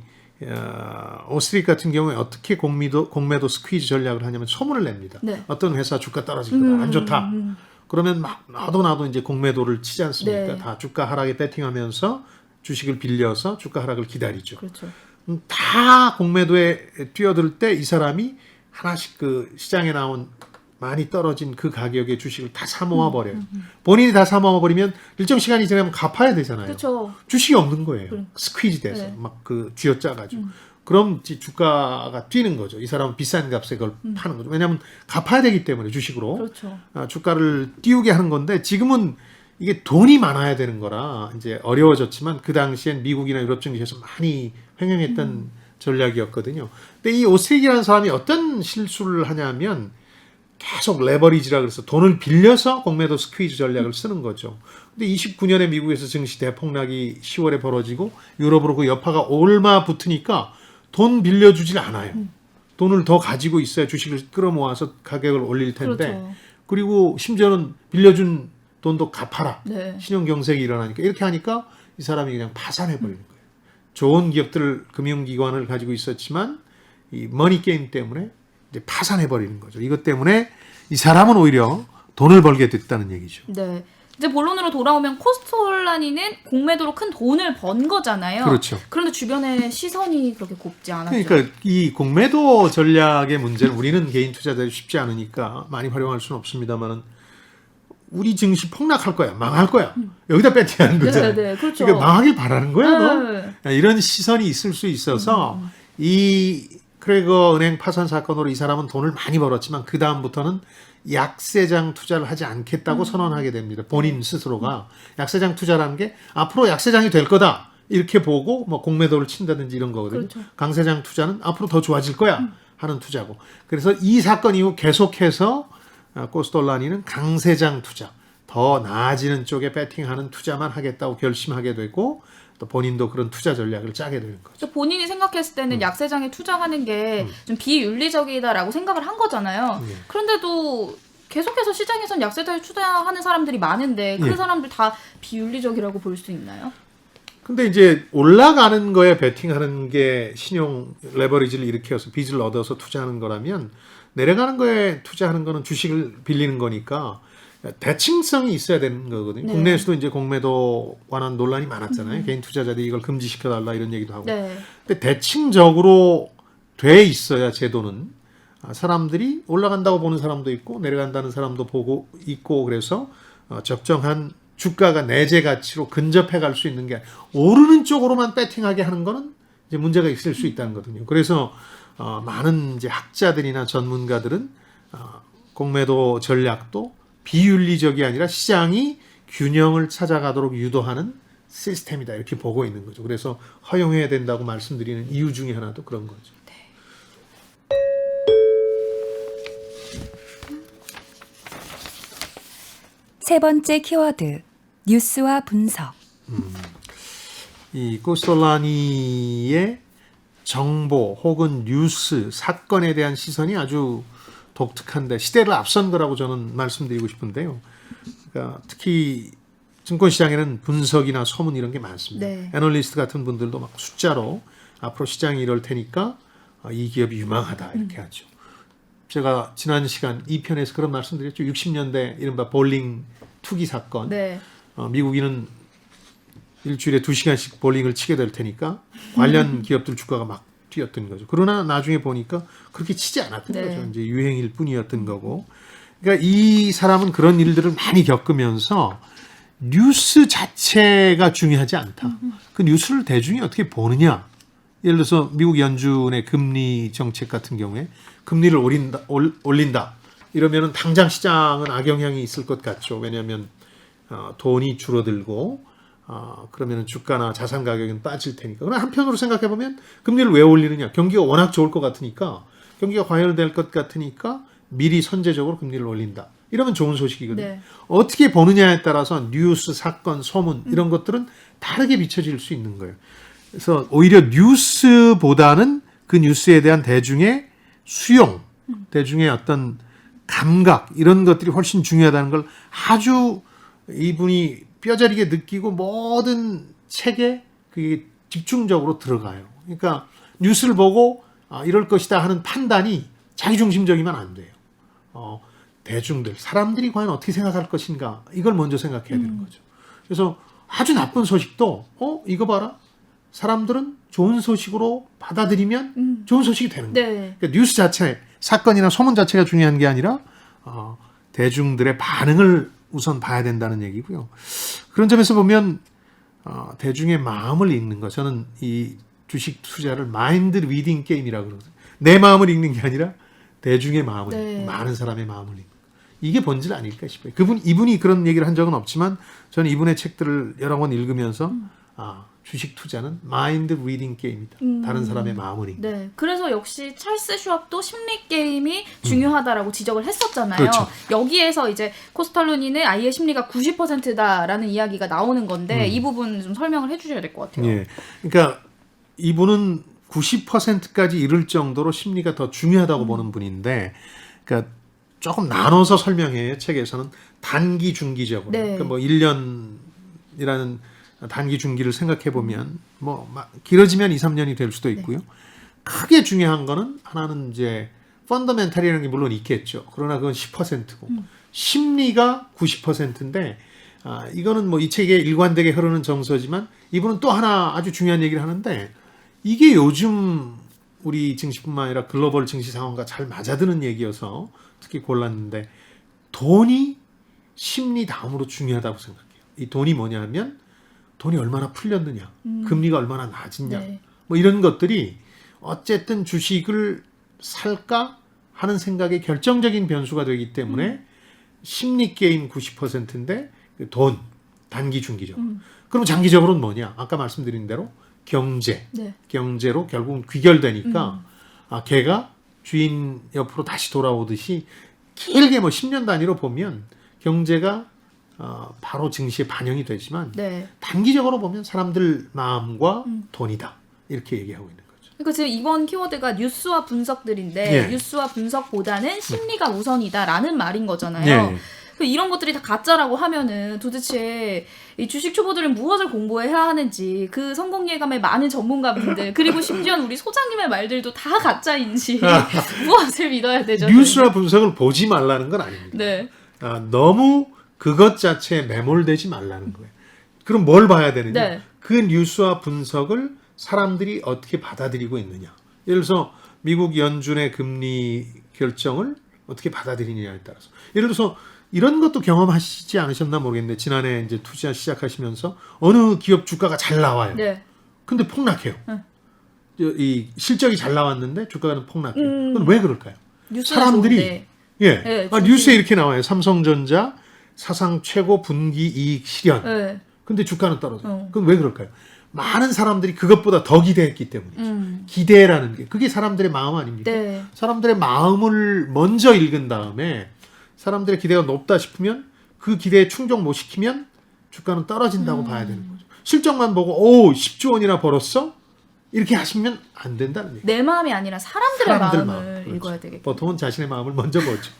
오스트릭 같은 경우에 어떻게 공매도 스퀴즈 전략을 하냐면 소문을 냅니다. 네. 어떤 회사 주가 떨어질 거다. 안 좋다. 그러면 막 나도 이제 공매도를 치지 않습니까? 네. 다 주가 하락에 배팅하면서 주식을 빌려서 주가 하락을 기다리죠. 그렇죠. 다 공매도에 뛰어들 때 이 사람이 하나씩 그 시장에 나온 많이 떨어진 그 가격의 주식을 다 사모아 버려요. 본인이 다 사모아 버리면 일정 시간이 지나면 갚아야 되잖아요. 그렇죠. 주식이 없는 거예요. 그래. 스퀴즈 돼서 네. 막 그 쥐어짜가지고. 그럼 이제 주가가 뛰는 거죠. 이 사람은 비싼 값에 그걸 파는 거죠. 왜냐하면 갚아야 되기 때문에 주식으로 그렇죠. 주가를 띄우게 하는 건데 지금은 이게 돈이 많아야 되는 거라 이제 어려워졌지만 그 당시엔 미국이나 유럽 증시에서 많이 횡행했던 전략이었거든요. 근데 이 오스트릭이라는 사람이 어떤 실수를 하냐면 계속 레버리지라 그래서 돈을 빌려서 공매도 스퀴즈 전략을 쓰는 거죠. 근데 29년에 미국에서 증시 대폭락이 10월에 벌어지고 유럽으로 그 여파가 올마 붙으니까 돈 빌려주질 않아요. 돈을 더 가지고 있어야 주식을 끌어모아서 가격을 올릴 텐데 그렇죠. 그리고 심지어는 빌려준 돈도 갚아라. 네. 신용경색이 일어나니까 이렇게 하니까 이 사람이 그냥 파산해버리는 거예요. 좋은 기업들, 금융기관을 가지고 있었지만 이 머니게임 때문에 이제 파산해버리는 거죠. 이것 때문에 이 사람은 오히려 돈을 벌게 됐다는 얘기죠. 네. 이제 본론으로 돌아오면 코스톨라니는 공매도로 큰 돈을 번 거잖아요. 그렇죠. 그런데 주변에 시선이 그렇게 곱지 않았죠. 그러니까 이 공매도 전략의 문제는 우리는 개인 투자자들이 쉽지 않으니까 많이 활용할 수는 없습니다만은 우리 증시 폭락할 거야, 망할 거야. 여기다 배팅하는 거잖아요. 네, 그렇죠. 그러니까 망하길 바라는 거야, 네. 너. 이런 시선이 있을 수 있어서 이 크레거 은행 파산 사건으로 이 사람은 돈을 많이 벌었지만 그 다음부터는 약세장 투자를 하지 않겠다고 선언하게 됩니다. 본인 스스로가 약세장 투자라는 게 앞으로 약세장이 될 거다 이렇게 보고 뭐 공매도를 친다든지 이런 거거든요. 그렇죠. 강세장 투자는 앞으로 더 좋아질 거야 하는 투자고. 그래서 이 사건 이후 계속해서 코스톨라니는 강세장 투자, 더 나아지는 쪽에 배팅하는 투자만 하겠다고 결심하게 되고 또 본인도 그런 투자 전략을 짜게 되는 거죠. 본인이 생각했을 때는 약세장에 투자하는 게 좀 비윤리적이다라고 생각을 한 거잖아요. 그런데도 계속해서 시장에선 약세장에 투자하는 사람들이 많은데 그 예. 사람들 다 비윤리적이라고 볼 수 있나요? 근데 이제 올라가는 거에 베팅하는 게 신용 레버리지를 일으켜서 빚을 얻어서 투자하는 거라면 내려가는 거에 투자하는 거는 주식을 빌리는 거니까 대칭성이 있어야 되는 거거든요. 네. 국내에서도 이제 공매도 관한 논란이 많았잖아요. 개인 투자자들이 이걸 금지시켜달라 이런 얘기도 하고. 네. 근데 대칭적으로 돼 있어야 제도는 사람들이 올라간다고 보는 사람도 있고 내려간다는 사람도 보고 있고 그래서 적정한 주가가 내재 가치로 근접해 갈 수 있는 게 오르는 쪽으로만 배팅하게 하는 거는 이제 문제가 있을 수 있다는 거거든요. 그래서 많은 이제 학자들이나 전문가들은 공매도 전략도 비윤리적이 아니라 시장이 균형을 찾아가도록 유도하는 시스템이다 이렇게 보고 있는 거죠. 그래서 허용해야 된다고 말씀드리는 이유 중에 하나도 그런 거죠. 세 번째 키워드, 뉴스와 분석. 이 코스톨라니의 정보 혹은 뉴스 사건에 대한 시선이 아주 독특한데 시대를 앞선 거라고 저는 말씀드리고 싶은데요. 그러니까 특히 증권시장에는 분석이나 소문 이런 게 많습니다. 네. 애널리스트 같은 분들도 막 숫자로 앞으로 시장이 이럴 테니까 이 기업이 유망하다 이렇게 하죠. 제가 지난 시간 2편에서 그런 말씀드렸죠. 60년대 이른바 볼링 투기 사건. 네. 미국인은 일주일에 2시간씩 볼링을 치게 될 테니까 관련 기업들 주가가 막 뛰었던 거죠. 그러나 나중에 보니까 그렇게 치지 않았던 네. 거죠. 이제 유행일 뿐이었던 거고. 그러니까 이 사람은 그런 일들을 많이 겪으면서 뉴스 자체가 중요하지 않다. 그 뉴스를 대중이 어떻게 보느냐. 예를 들어서 미국 연준의 금리 정책 같은 경우에 금리를 올린다. 이러면은 당장 시장은 악영향이 있을 것 같죠. 왜냐하면 돈이 줄어들고 그러면은 주가나 자산 가격은 빠질 테니까. 그러나 한편으로 생각해 보면 금리를 왜 올리느냐? 경기가 워낙 좋을 것 같으니까, 경기가 과열될 것 같으니까 미리 선제적으로 금리를 올린다. 이러면 좋은 소식이거든요. 네. 어떻게 보느냐에 따라서 뉴스, 사건, 소문 이런 것들은 다르게 비춰질 수 있는 거예요. 그래서 오히려 뉴스보다는 그 뉴스에 대한 대중의 수용, 대중의 어떤 감각 이런 것들이 훨씬 중요하다는 걸 아주 이분이 뼈저리게 느끼고 모든 책에 그게 집중적으로 들어가요. 그러니까 뉴스를 보고 이럴 것이다 하는 판단이 자기중심적이면 안 돼요. 대중들, 사람들이 과연 어떻게 생각할 것인가 이걸 먼저 생각해야 되는 거죠. 그래서 아주 나쁜 소식도 이거 봐라. 사람들은 좋은 소식으로 받아들이면 좋은 소식이 되는 거예요. 네. 그러니까 뉴스 자체, 사건이나 소문 자체가 중요한 게 아니라 대중들의 반응을 우선 봐야 된다는 얘기고요. 그런 점에서 보면 대중의 마음을 읽는 거, 저는 이 주식 투자를 마인드 리딩 게임이라고 그러거든요. 내 마음을 읽는 게 아니라 대중의 마음을, 네. 많은 사람의 마음을 읽는 거. 이게 본질 아닐까 싶어요. 이분이 그런 얘기를 한 적은 없지만 저는 이분의 책들을 여러 번 읽으면서 주식 투자는 마인드 리딩 게임이다. 다른 사람의 마음을 읽는. 네. 그래서 역시 찰스 슈왑도 심리 게임이 중요하다라고 지적을 했었잖아요. 그렇죠. 여기에서 이제 코스탈로니는 아이의 심리가 90%다라는 이야기가 나오는 건데 이 부분 좀 설명을 해주셔야 될 것 같아요. 예. 그러니까 이분은 90%까지 이를 정도로 심리가 더 중요하다고 보는 분인데, 그러니까 조금 나눠서 설명해요. 책에서는 단기, 중기적으로. 네. 그러니까 뭐 1년이라는 단기 중기를 생각해 보면 뭐 길어지면 2, 3년이 될 수도 있고요. 크게 중요한 거는 하나는 이제 펀더멘탈이라는 게 물론 있겠죠. 그러나 그건 10%고 심리가 90%인데 이거는 뭐 이 책에 일관되게 흐르는 정서지만 이분은 또 하나 아주 중요한 얘기를 하는데 이게 요즘 우리 증시뿐만 아니라 글로벌 증시 상황과 잘 맞아드는 얘기여서 특히 골랐는데 돈이 심리 다음으로 중요하다고 생각해요. 이 돈이 뭐냐면 돈이 얼마나 풀렸느냐, 금리가 얼마나 낮으냐, 네. 뭐 이런 것들이 어쨌든 주식을 살까 하는 생각의 결정적인 변수가 되기 때문에 심리 게임 90%인데 돈, 단기, 중기적으로. 그럼 장기적으로는 뭐냐? 아까 말씀드린 대로 경제, 네. 경제로 결국은 귀결되니까 걔가 주인 옆으로 다시 돌아오듯이 길게 뭐 10년 단위로 보면 경제가 바로 증시에 반영이 되지만 네. 단기적으로 보면 사람들 마음과 돈이다 이렇게 얘기하고 있는 거죠. 그러니까 지금 이번 키워드가 뉴스와 분석들인데 예. 뉴스와 분석보다는 심리가 우선이다라는 말인 거잖아요. 예. 이런 것들이 다 가짜라고 하면은 도대체 이 주식 초보들은 무엇을 공부해야 하는지 그 성공 예감의 많은 전문가분들 그리고 심지어 우리 소장님의 말들도 다 가짜인지 무엇을 믿어야 되죠? 뉴스나 분석을 보지 말라는 건 아닙니다. 네. 너무 그것 자체에 매몰되지 말라는 거예요. 그럼 뭘 봐야 되느냐? 네. 그 뉴스와 분석을 사람들이 어떻게 받아들이고 있느냐. 예를 들어서 미국 연준의 금리 결정을 어떻게 받아들이느냐에 따라서. 예를 들어서 이런 것도 경험하시지 않으셨나 모르겠는데 지난해 이제 투자 시작하시면서 어느 기업 주가가 잘 나와요. 네. 근데 폭락해요. 응. 이 실적이 잘 나왔는데 주가는 폭락해요. 그건 왜 그럴까요? 뉴스는 사람들이 좋은데. 예, 네, 뉴스에 이렇게 나와요. 삼성전자 사상 최고 분기 이익 실현. 네. 근데 주가는 떨어져요. 그건 왜 그럴까요? 많은 사람들이 그것보다 더 기대했기 때문이죠. 음. 기대라는 게 그게 사람들의 마음 아닙니까? 네. 사람들의 마음을 먼저 읽은 다음에 사람들의 기대가 높다 싶으면 그 기대에 충족 못 시키면 주가는 떨어진다고 봐야 되는 거죠. 실적만 보고 10조 원이나 벌었어? 이렇게 하시면 안 된다는 얘기예요. 내 마음이 아니라 사람들의 사람들 마음을 마음. 그렇죠. 읽어야 되겠죠. 보통은 자신의 마음을 먼저 보죠.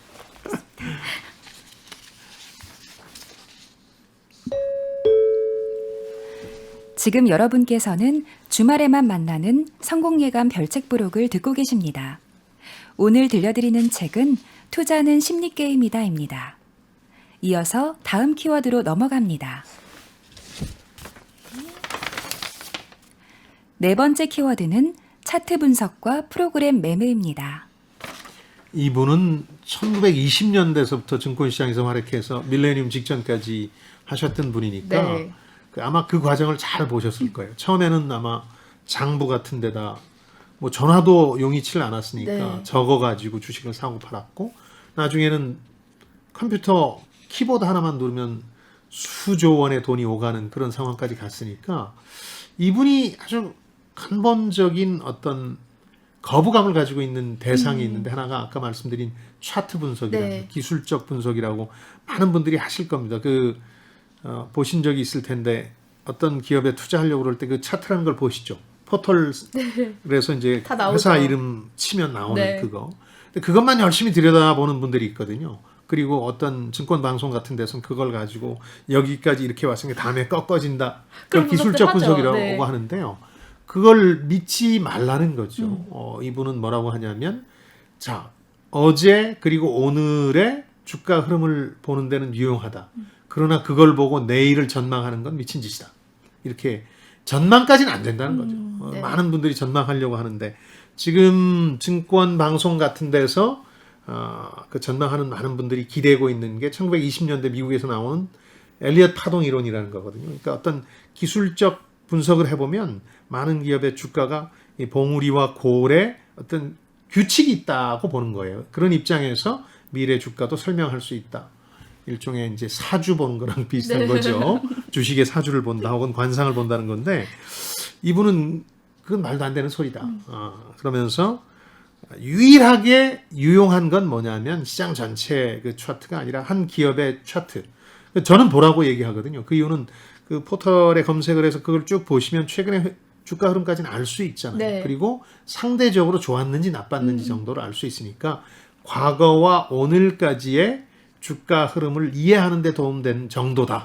지금 여러분께서는 주말에만 만나는 성공예감 별책 부록을 듣고 계십니다. 오늘 들려드리는 책은 투자는 심리게임이다입니다. 이어서 다음 키워드로 넘어갑니다. 네 번째 키워드는 차트 분석과 프로그램 매매입니다. 이분은 1920년대서부터 증권시장에서 활약해서 밀레니엄 직전까지 하셨던 분이니까 네. 아마 그 과정을 잘 보셨을 거예요. 처음에는 아마 장부 같은 데다 뭐 전화도 용이치 않았으니까 네. 적어가지고 주식을 사고 팔았고 나중에는 컴퓨터 키보드 하나만 누르면 수조 원의 돈이 오가는 그런 상황까지 갔으니까 이분이 아주 근본적인 어떤 거부감을 가지고 있는 대상이 있는데 하나가 아까 말씀드린 차트 분석이라는 네. 기술적 분석이라고 많은 분들이 하실 겁니다. 보신 적이 있을 텐데 어떤 기업에 투자하려고 그럴 때 그 차트라는 걸 보시죠. 포털에서 이제 다 나오죠. 회사 이름 치면 나오는 네. 그거. 근데 그것만 열심히 들여다보는 분들이 있거든요. 그리고 어떤 증권 방송 같은 데서는 그걸 가지고 여기까지 이렇게 왔으니까 다음에 꺾어진다. 그런 그걸 기술적 분석들 하죠. 분석이라고 네. 하는데요. 그걸 믿지 말라는 거죠. 이분은 뭐라고 하냐면 자 어제 그리고 오늘의 주가 흐름을 보는 데는 유용하다. 그러나 그걸 보고 내일을 전망하는 건 미친 짓이다. 이렇게 전망까지는 안 된다는 거죠. 네. 많은 분들이 전망하려고 하는데 지금 증권 방송 같은 데서 그 전망하는 많은 분들이 기대고 있는 게 1920년대 미국에서 나오는 엘리엇 파동 이론이라는 거거든요. 그러니까 어떤 기술적 분석을 해보면 많은 기업의 주가가 이 봉우리와 골의 어떤 규칙이 있다고 보는 거예요. 그런 입장에서 미래 주가도 설명할 수 있다. 일종의 이제 사주 보는 거랑 비슷한 네. 거죠. 주식의 사주를 본다 혹은 관상을 본다는 건데 이분은 그건 말도 안 되는 소리다. 그러면서 유일하게 유용한 건 뭐냐면 시장 전체 그 차트가 아니라 한 기업의 차트. 저는 보라고 얘기하거든요. 그 이유는 그 포털에 검색을 해서 그걸 쭉 보시면 최근에 주가 흐름까지는 알 수 있잖아요. 네. 그리고 상대적으로 좋았는지 나빴는지 정도를 알 수 있으니까 과거와 오늘까지의 주가 흐름을 이해하는 데 도움되는 정도다.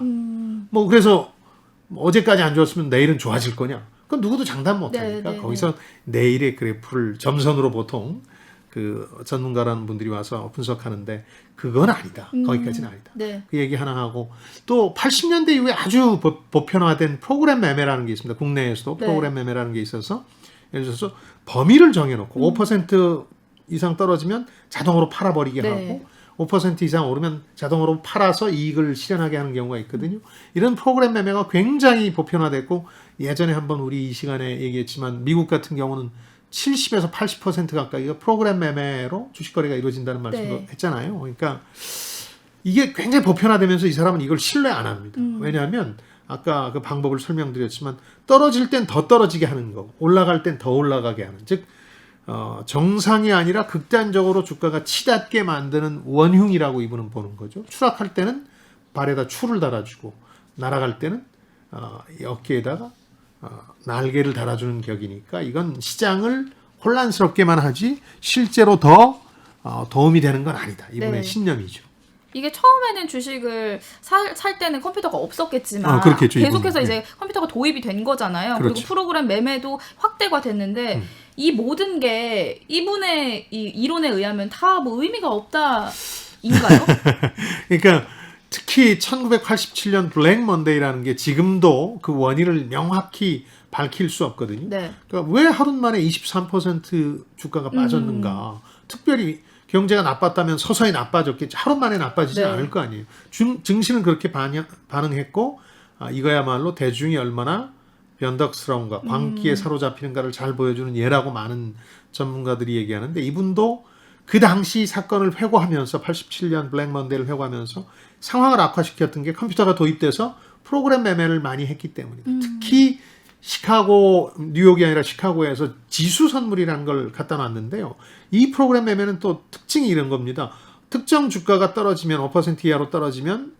뭐 그래서 어제까지 안 좋았으면 내일은 좋아질 거냐? 그건 누구도 장담 못 하니까 네, 거기서 내일의 그래프를 점선으로 보통 그 전문가라는 분들이 와서 분석하는데 그건 아니다. 거기까지는 아니다. 네. 그 얘기 하나 하고 또 80년대 이후에 아주 보편화된 프로그램 매매라는 게 있습니다. 국내에서도 네. 프로그램 매매라는 게 있어서 예를 들어서 범위를 정해놓고 5% 이상 떨어지면 자동으로 팔아버리게 네. 하고 5% 이상 오르면 자동으로 팔아서 이익을 실현하게 하는 경우가 있거든요. 이런 프로그램 매매가 굉장히 보편화됐고 예전에 한번 우리 이 시간에 얘기했지만 미국 같은 경우는 70에서 80% 가까이가 프로그램 매매로 주식 거래가 이루어진다는 말씀도 네. 했잖아요. 그러니까 이게 굉장히 보편화되면서 이 사람은 이걸 신뢰 안 합니다. 왜냐하면 아까 그 방법을 설명드렸지만 떨어질 땐 더 떨어지게 하는 거, 올라갈 땐 더 올라가게 하는, 즉 정상이 아니라 극단적으로 주가가 치닫게 만드는 원흉이라고 이분은 보는 거죠. 추락할 때는 발에다 추를 달아주고 날아갈 때는 이 어깨에다가 날개를 달아주는 격이니까 이건 시장을 혼란스럽게만 하지 실제로 더 도움이 되는 건 아니다. 이분의 네. 신념이죠. 이게 처음에는 주식을 살 때는 컴퓨터가 없었겠지만 그렇겠죠, 계속해서 이분은. 이제 컴퓨터가 도입이 된 거잖아요. 그렇죠. 그리고 프로그램 매매도 확대가 됐는데 이 모든 게 이분의 이 이론에 의하면 다 뭐 의미가 없다인가요? 그러니까 특히 1987년 블랙 먼데이라는 게 지금도 그 원인을 명확히 밝힐 수 없거든요. 네. 그러니까 왜 하루 만에 23% 주가가 빠졌는가? 특별히 경제가 나빴다면 서서히 나빠졌겠지. 하루 만에 나빠지지 네. 않을 거 아니에요. 증시는 그렇게 반응했고 이거야말로 대중이 얼마나 변덕스러운가, 광기에 사로잡히는가를 잘 보여주는 예라고 많은 전문가들이 얘기하는데 이분도 그 당시 사건을 회고하면서 87년 블랙 먼데이를 회고하면서 상황을 악화시켰던 게 컴퓨터가 도입돼서 프로그램 매매를 많이 했기 때문이다. 특히 뉴욕이 아니라 시카고에서 지수 선물이라는 걸 갖다 놨는데요. 이 프로그램 매매는 또 특징이 이런 겁니다. 특정 주가가 떨어지면 5% 이하로 떨어지면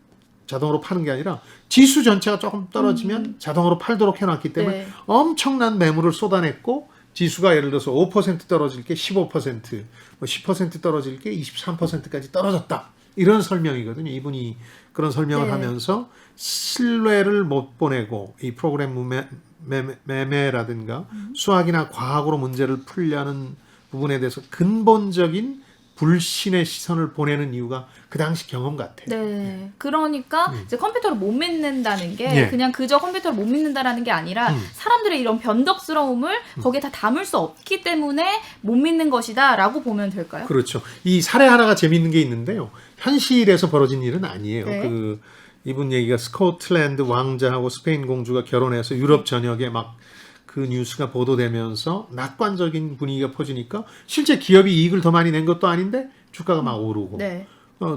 자동으로 파는 게 아니라 지수 전체가 조금 떨어지면 자동으로 팔도록 해놨기 때문에 네. 엄청난 매물을 쏟아냈고 지수가 예를 들어서 5% 떨어질 게 15%, 뭐 10% 떨어질 게 23%까지 떨어졌다. 이런 설명이거든요. 이분이 그런 설명을 네. 하면서 신뢰를 못 보내고 이 프로그램 매매라든가 수학이나 과학으로 문제를 풀려는 부분에 대해서 근본적인 불신의 시선을 보내는 이유가 그 당시 경험 같아요. 네. 그러니까 이제 컴퓨터를 못 믿는다는 게 예. 그냥 그저 컴퓨터를 못 믿는다라는 게 아니라 사람들의 이런 변덕스러움을 거기에 다 담을 수 없기 때문에 못 믿는 것이다라고 보면 될까요? 그렇죠. 이 사례 하나가 재밌는 게 있는데요. 현실에서 벌어진 일은 아니에요. 네. 이분 얘기가 스코틀랜드 왕자하고 스페인 공주가 결혼해서 유럽 전역에 막 그 뉴스가 보도되면서 낙관적인 분위기가 퍼지니까 실제 기업이 이익을 더 많이 낸 것도 아닌데 주가가 막 오르고 네.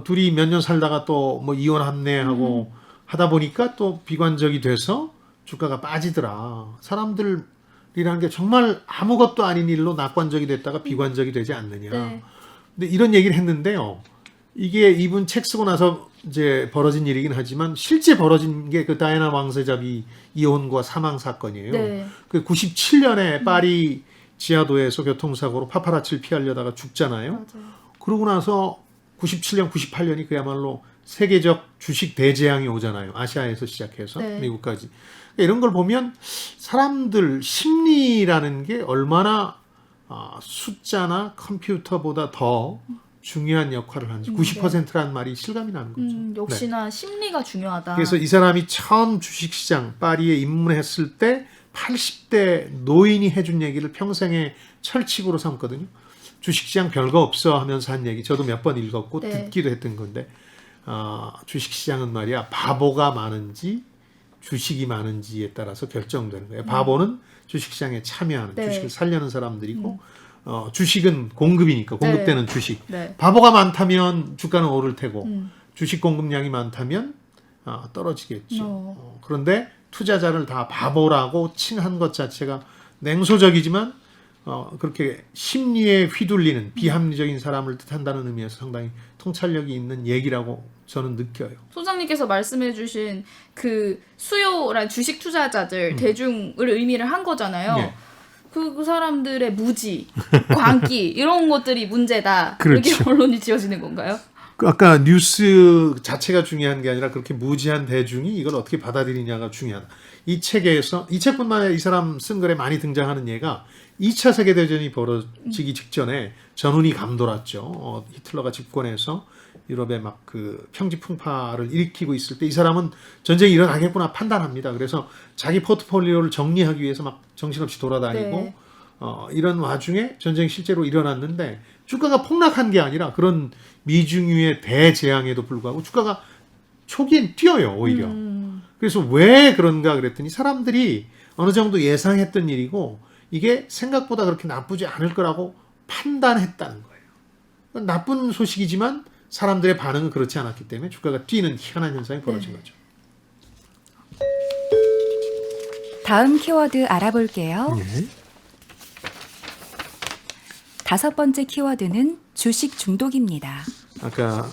둘이 몇 년 살다가 또 뭐 이혼합네하고 하다 보니까 또 비관적이 돼서 주가가 빠지더라. 사람들이라는 게 정말 아무것도 아닌 일로 낙관적이 됐다가 비관적이 되지 않느냐. 네. 근데 이런 얘기를 했는데요. 이게 이분 책 쓰고 나서 이제 벌어진 일이긴 하지만 실제 벌어진 게 그 다이애나 왕세자비 이혼과 사망 사건이에요. 네. 그 97년에 파리 지하도에서 교통사고로 파파라치를 피하려다가 죽잖아요. 맞아요. 그러고 나서 97년, 98년이 그야말로 세계적 주식 대재앙이 오잖아요. 아시아에서 시작해서 네. 미국까지. 이런 걸 보면 사람들 심리라는 게 얼마나 숫자나 컴퓨터보다 더 중요한 역할을 하는지 90%라는 말이 실감이 나는 거죠. 역시나 심리가 중요하다. 그래서 이 사람이 처음 주식시장 파리에 입문했을 때 80대 노인이 해준 얘기를 평생의 철칙으로 삼거든요. 주식시장 별거 없어 하면서 한 얘기 저도 몇 번 읽었고 네. 듣기도 했던 건데 주식시장은 말이야 바보가 많은지 주식이 많은지에 따라서 결정되는 거예요. 바보는 주식시장에 참여하는 네. 주식을 살려는 사람들이고 주식은 공급이니까 공급되는 주식. 네. 바보가 많다면 주가는 오를 테고 주식 공급량이 많다면 떨어지겠죠. 그런데 투자자를 다 바보라고 칭한 것 자체가 냉소적이지만 그렇게 심리에 휘둘리는 비합리적인 사람을 뜻한다는 의미에서 상당히 통찰력이 있는 얘기라고 저는 느껴요. 소장님께서 말씀해주신 그 수요란 주식 투자자들 대중을 의미를 한 거잖아요. 예. 그 사람들의 무지, 광기 이런 것들이 문제다. 그렇죠. 이렇게 결론이 지어지는 건가요? 아까 뉴스 자체가 중요한 게 아니라 그렇게 무지한 대중이 이걸 어떻게 받아들이냐가 중요하다. 이 책에서 이 책뿐만 아니라 이 사람 쓴 글에 많이 등장하는 예가 2차 세계대전이 벌어지기 직전에 전운이 감돌았죠. 히틀러가 집권해서 유럽에 막 그 평지풍파를 일으키고 있을 때 이 사람은 전쟁이 일어나겠구나 판단합니다. 그래서 자기 포트폴리오를 정리하기 위해서 막 정신없이 돌아다니고 네. 이런 와중에 전쟁이 실제로 일어났는데 주가가 폭락한 게 아니라 그런 미중유의 대재앙에도 불구하고 주가가 초기엔 뛰어요 오히려. 그래서 왜 그런가 그랬더니 사람들이 어느 정도 예상했던 일이고 이게 생각보다 그렇게 나쁘지 않을 거라고 판단했다는 거예요. 나쁜 소식이지만 사람들의 반응은 그렇지 않았기 때문에 주가가 뛰는 희한한 현상이 벌어진 거죠. 다음 키워드 알아볼게요. 예. 5번째 키워드는 주식 중독입니다. 아까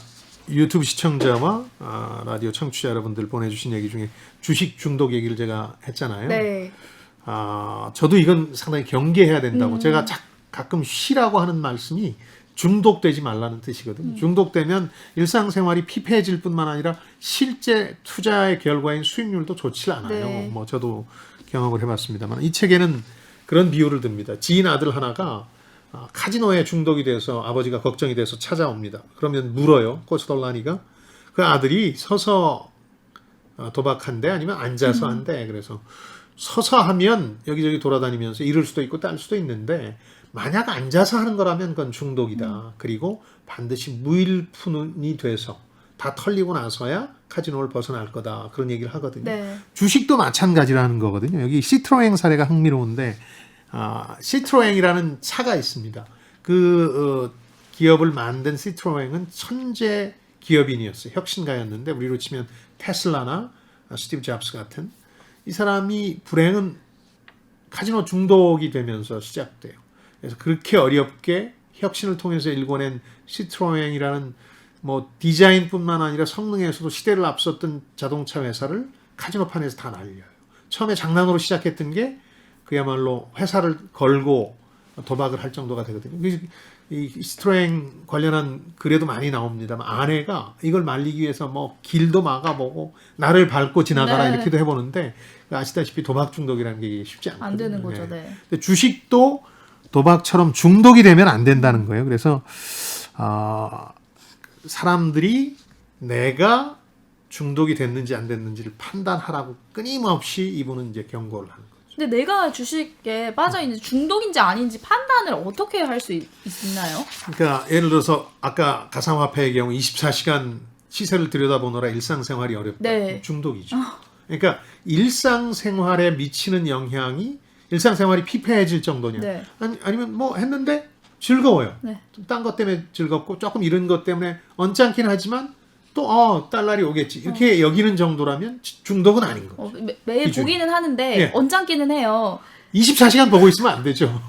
유튜브 시청자와 라디오 청취자 여러분들 보내주신 얘기 중에 주식 중독 얘기를 제가 했잖아요. 네. 저도 이건 상당히 경계해야 된다고. 제가 가끔 쉬라고 하는 말씀이 중독되지 말라는 뜻이거든요. 중독되면 일상생활이 피폐해질 뿐만 아니라 실제 투자의 결과인 수익률도 좋지 않아요. 네. 뭐 저도 경험을 해봤습니다만 이 책에는 그런 비유를 듭니다. 지인 아들 하나가 카지노에 중독이 돼서 아버지가 걱정이 돼서 찾아옵니다. 그러면 물어요. 코스톨라니가 그 아들이 서서 도박한대 아니면 앉아서 한대. 그래서 서서 하면 여기저기 돌아다니면서 잃을 수도 있고 딸 수도 있는데 만약 앉아서 하는 거라면 그건 중독이다. 그리고 반드시 무일푼이 돼서 다 털리고 나서야 카지노를 벗어날 거다. 그런 얘기를 하거든요. 네. 주식도 마찬가지라는 거거든요. 여기 시트로엥 사례가 흥미로운데 시트로엥이라는 차가 있습니다. 그 기업을 만든 시트로엥은 천재 기업인이었어요. 혁신가였는데 우리로 치면 테슬라나 스티브 잡스 같은 이 사람이 불행은 카지노 중독이 되면서 시작돼요. 그래서 그렇게 어렵게 혁신을 통해서 일궈낸 시트로엥이라는 뭐 디자인뿐만 아니라 성능에서도 시대를 앞섰던 자동차 회사를 카지노판에서 다 날려요. 처음에 장난으로 시작했던 게 그야말로 회사를 걸고 도박을 할 정도가 되거든요. 이 시트로엥 관련한 글에도 많이 나옵니다만 아내가 이걸 말리기 위해서 뭐 길도 막아보고 나를 밟고 지나가라 네. 이렇게도 해보는데 아시다시피 도박 중독이라는 게 쉽지 않거든요. 안 되는 거죠. 네. 근데 주식도 도박처럼 중독이 되면 안 된다는 거예요. 그래서 사람들이 내가 중독이 됐는지 안 됐는지를 판단하라고 끊임없이 이분은 이제 경고를 하는 거죠. 근데 내가 주식에 빠져 있는지 중독인지 아닌지 판단을 어떻게 할 수 있나요? 그러니까 예를 들어서 아까 가상화폐의 경우 24시간 시세를 들여다보느라 일상생활이 어렵다. 네. 중독이죠. 그러니까 일상생활에 미치는 영향이 일상생활이 피폐해질 정도냐. 네. 아니면 뭐 했는데 즐거워요. 네. 딴 것 때문에 즐겁고 조금 이런 것 때문에 언짢긴 하지만 또 딸 날이 오겠지. 이렇게 여기는 정도라면 중독은 아닌 거죠. 매일 기준이. 보기는 하는데 예. 언짢기는 해요. 24시간 보고 있으면 안 되죠.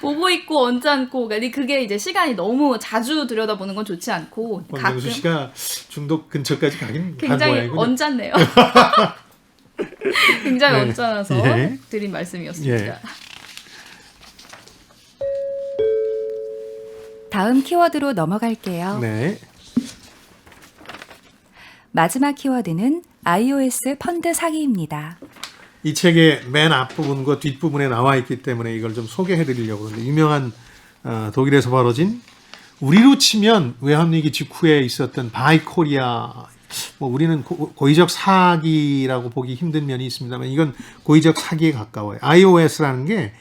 보고 있고 언짢고 그게 이제 시간이 너무 자주 들여다보는 건 좋지 않고 권명수 씨가 중독 근처까지 가긴 간 굉장히 모양이군요. 언짢네요. 굉장히 네. 언짢아서 예. 드린 말씀이었습니다. 예. 다음 키워드로 넘어갈게요. 네. 마지막 키워드는 iOS 펀드 사기입니다. 이 책의 맨 앞부분과 뒷부분에 나와 있기 때문에 이걸 좀 소개해 드리려고 하는데 유명한 독일에서 벌어진 우리로 치면 외환위기 직후에 있었던 바이코리아 뭐 우리는 고의적 사기라고 보기 힘든 면이 있습니다만 이건 고의적 사기에 가까워요. iOS라는 게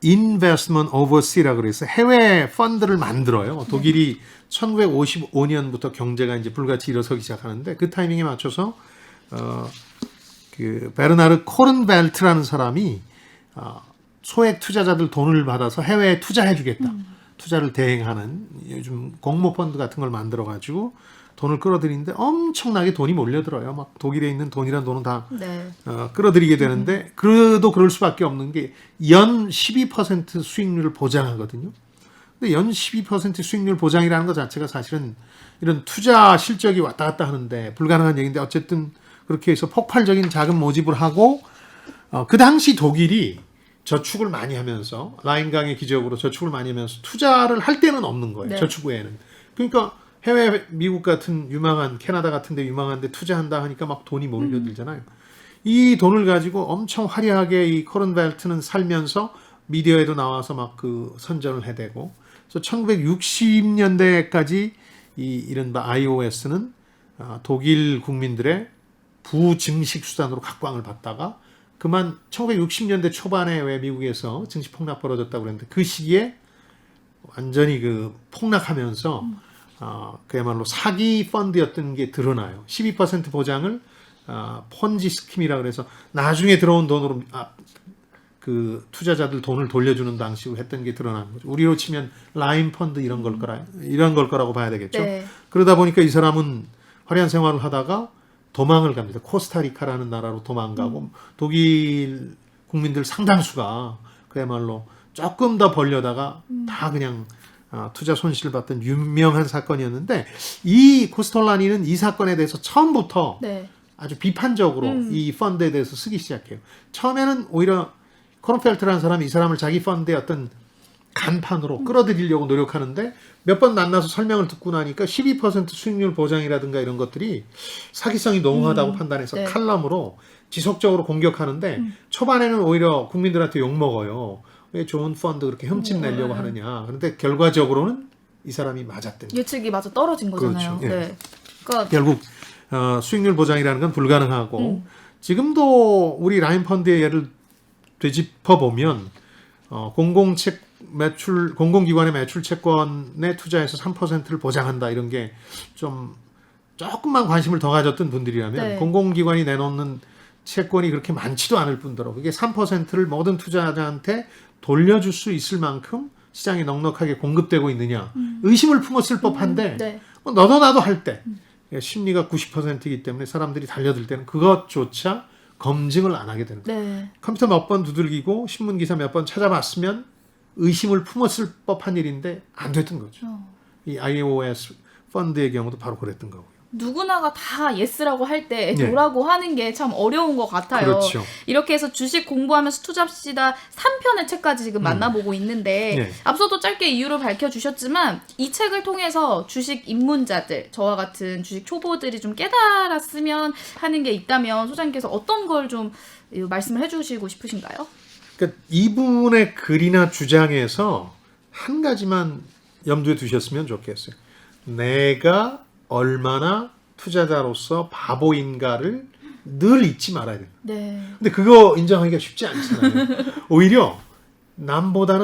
Investment Overseas라고 그래서 해외 펀드를 만들어요. 독일이 1955년부터 경제가 이제 불같이 일어서기 시작하는데 그 타이밍에 맞춰서 그 베르나르 코른벨트라는 사람이 소액 투자자들 돈을 받아서 해외에 투자해주겠다. 투자를 대행하는 요즘 공모 펀드 같은 걸 만들어 가지고 돈을 끌어들이는데 엄청나게 돈이 몰려들어요. 막 독일에 있는 돈이란 돈은 다 네. 끌어들이게 되는데 그래도 그럴 수밖에 없는 게 연 12% 수익률을 보장하거든요. 근데 연 12% 수익률 보장이라는 것 자체가 사실은 이런 투자 실적이 왔다 갔다 하는데 불가능한 얘기인데 어쨌든 그렇게 해서 폭발적인 자금 모집을 하고 그 당시 독일이 저축을 많이 하면서 라인강의 기적으로 저축을 많이 하면서 투자를 할 데는 없는 거예요. 네. 저축 외에는. 그러니까 해외 미국 같은 유망한 캐나다 같은 데 유망한 데 투자한다 하니까 막 돈이 몰려들잖아요. 이 돈을 가지고 엄청 화려하게 이 코른벨트는 살면서 미디어에도 나와서 막 그 선전을 해대고 그래서 1960년대까지 이 이른바 iOS는 독일 국민들의 부증식 수단으로 각광을 받다가 그만 1960년대 초반에 왜 미국에서 증시 폭락 벌어졌다고 그랬는데 그 시기에 완전히 그 폭락하면서 그야말로 사기 펀드였던 게 드러나요. 12% 보장을 폰지 스킴이라 그래서 나중에 들어온 돈으로 그 투자자들 돈을 돌려주는 방식으로 했던 게 드러나는 거죠. 우리로 치면 라인 펀드 이런 걸 거라고 봐야 되겠죠. 네. 그러다 보니까 이 사람은 화려한 생활을 하다가 도망을 갑니다. 코스타리카라는 나라로 도망가고 독일 국민들 상당수가 그야말로 조금 더 벌려다가 다 그냥 투자 손실을 봤던 유명한 사건이었는데 이 코스톨라니는 이 사건에 대해서 처음부터 네. 아주 비판적으로 이 펀드에 대해서 쓰기 시작해요. 처음에는 오히려 코른펠트라는 사람이 이 사람을 자기 펀드의 어떤 간판으로 끌어들이려고 노력하는데 몇 번 만나서 설명을 듣고 나니까 12% 수익률 보장이라든가 이런 것들이 사기성이 농후하다고 판단해서 네. 칼럼으로 지속적으로 공격하는데 초반에는 오히려 국민들한테 욕먹어요. 왜 좋은 펀드 그렇게 흠집 내려고 하느냐. 그런데 결과적으로는 이 사람이 맞았답니다. 예측이 마저 떨어진 거잖아요. 그렇죠. 예. 네. 그러니까 결국 수익률 보장이라는 건 불가능하고 지금도 우리 라인펀드의 예를 되짚어 보면 공공기관의 매출 채권에 투자해서 3%를 보장한다 이런 게 좀 조금만 관심을 더 가졌던 분들이라면 네. 공공기관이 내놓는 채권이 그렇게 많지도 않을 뿐더러 그게 3%를 모든 투자자한테 돌려줄 수 있을 만큼 시장에 넉넉하게 공급되고 있느냐 의심을 품었을 법한데 네. 너도 나도 할 때 심리가 90%이기 때문에 사람들이 달려들 때는 그것조차 검증을 안 하게 되는 거예요. 네. 컴퓨터 몇 번 두들기고 신문 기사 몇 번 찾아봤으면 의심을 품었을 법한 일인데 안 됐던 거죠. 이 iOS 펀드의 경우도 바로 그랬던 거고요. 누구나가 다 예스라고 할 때 네. 노라고 하는 게 참 어려운 것 같아요. 그렇죠. 이렇게 해서 주식 공부하면서 투잡시다 3편의 책까지 지금 만나보고 있는데 네. 앞서도 짧게 이유를 밝혀주셨지만 이 책을 통해서 주식 입문자들, 저와 같은 주식 초보들이 좀 깨달았으면 하는 게 있다면 소장님께서 어떤 걸 좀 말씀을 해주시고 싶으신가요? 그러니까 이분의 글이나 주장에서 한 가지만 염두에 두셨으면 좋겠어요. 내가 얼마나 투자자로서 바보인가를 늘 잊지 말아야 된다. 네. 근데 그거 인정하기가 쉽지 않잖아요. 오히려 남보다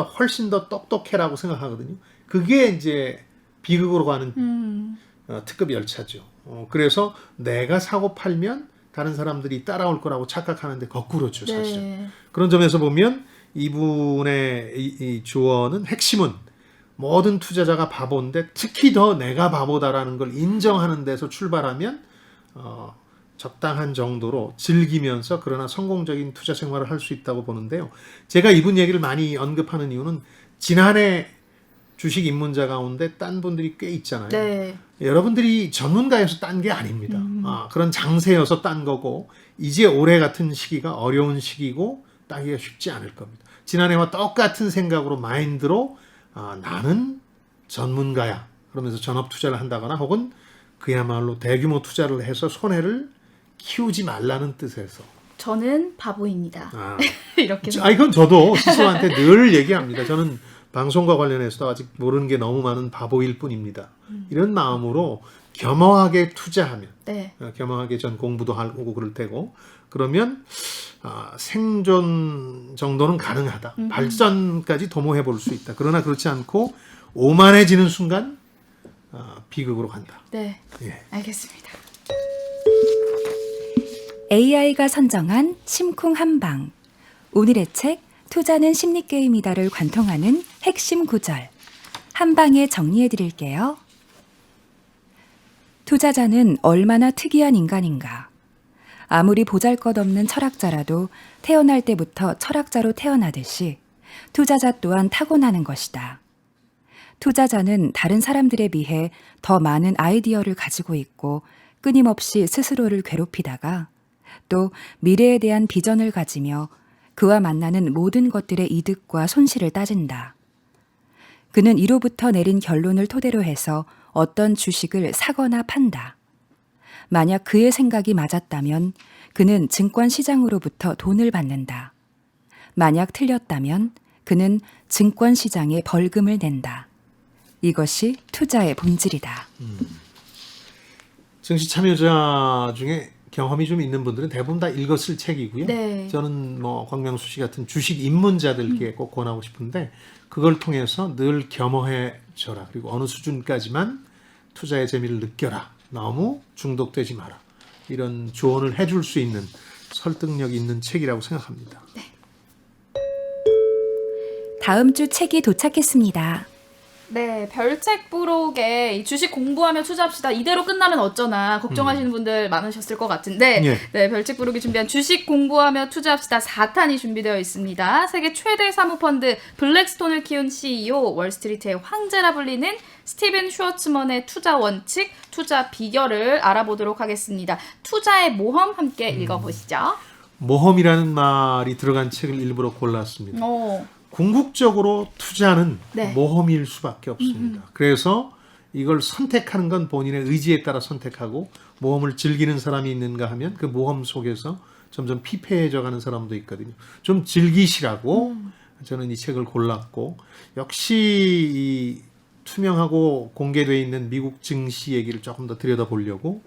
훨씬 더 똑똑해라고 생각하거든요. 그게 이제 비극으로 가는 특급 열차죠. 그래서 내가 사고 팔면 다른 사람들이 따라올 거라고 착각하는데 거꾸로죠, 사실. 네. 그런 점에서 보면 이분의 이 조언은 핵심은 모든 투자자가 바보인데 특히 더 내가 바보다라는 걸 인정하는 데서 출발하면 적당한 정도로 즐기면서 그러나 성공적인 투자 생활을 할 수 있다고 보는데요. 제가 이분 얘기를 많이 언급하는 이유는 지난해 주식 입문자 가운데 딴 분들이 꽤 있잖아요. 네. 여러분들이 전문가여서 딴 게 아닙니다. 그런 장세여서 딴 거고 이제 올해 같은 시기가 어려운 시기고 따기가 쉽지 않을 겁니다. 지난해와 똑같은 생각으로 마인드로 나는 전문가야 그러면서 전업 투자를 한다거나 혹은 그야말로 대규모 투자를 해서 손해를 키우지 말라는 뜻에서 저는 바보입니다. 이렇게. 이건 저도 스스로한테 늘 얘기합니다. 저는 방송과 관련해서도 아직 모르는 게 너무 많은 바보일 뿐입니다. 이런 마음으로 겸허하게 투자하면 네. 겸허하게 전 공부도 하고 그럴 테고 그러면 생존 정도는 가능하다. 발전까지 도모해 볼 수 있다. 그러나 그렇지 않고 오만해지는 순간 비극으로 간다. 네. 예. 알겠습니다. AI가 선정한 심쿵 한방. 오늘의 책 투자는 심리게임이다를 관통하는 핵심 구절. 한 방에 정리해 드릴게요. 투자자는 얼마나 특이한 인간인가. 아무리 보잘것없는 철학자라도 태어날 때부터 철학자로 태어나듯이 투자자 또한 타고나는 것이다. 투자자는 다른 사람들에 비해 더 많은 아이디어를 가지고 있고 끊임없이 스스로를 괴롭히다가 또 미래에 대한 비전을 가지며 그와 만나는 모든 것들의 이득과 손실을 따진다. 그는 이로부터 내린 결론을 토대로 해서 어떤 주식을 사거나 판다. 만약 그의 생각이 맞았다면 그는 증권시장으로부터 돈을 받는다. 만약 틀렸다면 그는 증권시장에 벌금을 낸다. 이것이 투자의 본질이다. 증시 참여자 중에 경험이 좀 있는 분들은 대부분 다 읽었을 책이고요. 네. 저는 광명수 씨 같은 주식 입문자들께 꼭 권하고 싶은데 그걸 통해서 늘 겸허해져라. 그리고 어느 수준까지만 투자의 재미를 느껴라. 너무 중독되지 마라. 이런 조언을 해줄 수 있는 설득력 있는 책이라고 생각합니다. 다음 주 책이 도착했습니다. 네, 별책 부록에 이 주식 공부하며 투자합시다. 이대로 끝나면 어쩌나 걱정하시는 분들 많으셨을 것 같은데 예. 네, 별책 부록이 준비한 주식 공부하며 투자합시다 4탄이 준비되어 있습니다. 세계 최대 사모펀드 블랙스톤을 키운 CEO, 월스트리트의 황제라 불리는 스티븐 슈워츠먼의 투자 원칙, 투자 비결을 알아보도록 하겠습니다. 투자의 모험 함께 읽어보시죠. 모험이라는 말이 들어간 책을 일부러 골랐습니다. 궁극적으로 투자는 네. 모험일 수밖에 없습니다. 그래서 이걸 선택하는 건 본인의 의지에 따라 선택하고 모험을 즐기는 사람이 있는가 하면 그 모험 속에서 점점 피폐해져 가는 사람도 있거든요. 좀 즐기시라고 저는 이 책을 골랐고 역시 이 투명하고 공개되어 있는 미국 증시 얘기를 조금 더 들여다보려고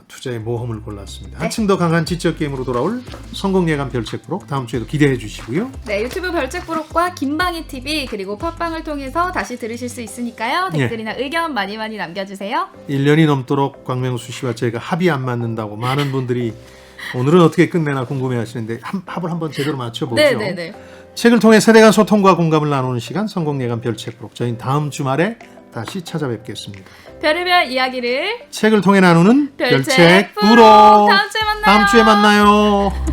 투자의 모험을 골랐습니다. 한층 더 강한 지적 게임으로 돌아올 성공 예감 별책 프로 다음 주에도 기대해 주시고요. 네, 유튜브 별책 부록과 김방희 TV 그리고 팟빵을 통해서 다시 들으실 수 있으니까요. 댓글이나 의견 많이 남겨주세요. 1년이 넘도록 광명수 씨와 저희가 합이 안 맞는다고 많은 분들이 오늘은 어떻게 끝내나 궁금해하시는데 합을 한번 제대로 맞춰보죠. 네네네. 책을 통해 세대 간 소통과 공감을 나누는 시간 성공 예감 별책 프로 저희는 다음 주말에 다시 찾아뵙겠습니다. 별의별 이야기를 책을 통해 나누는 별책 별책 프로 프로 다음 주에 만나요. 다음 주에 만나요.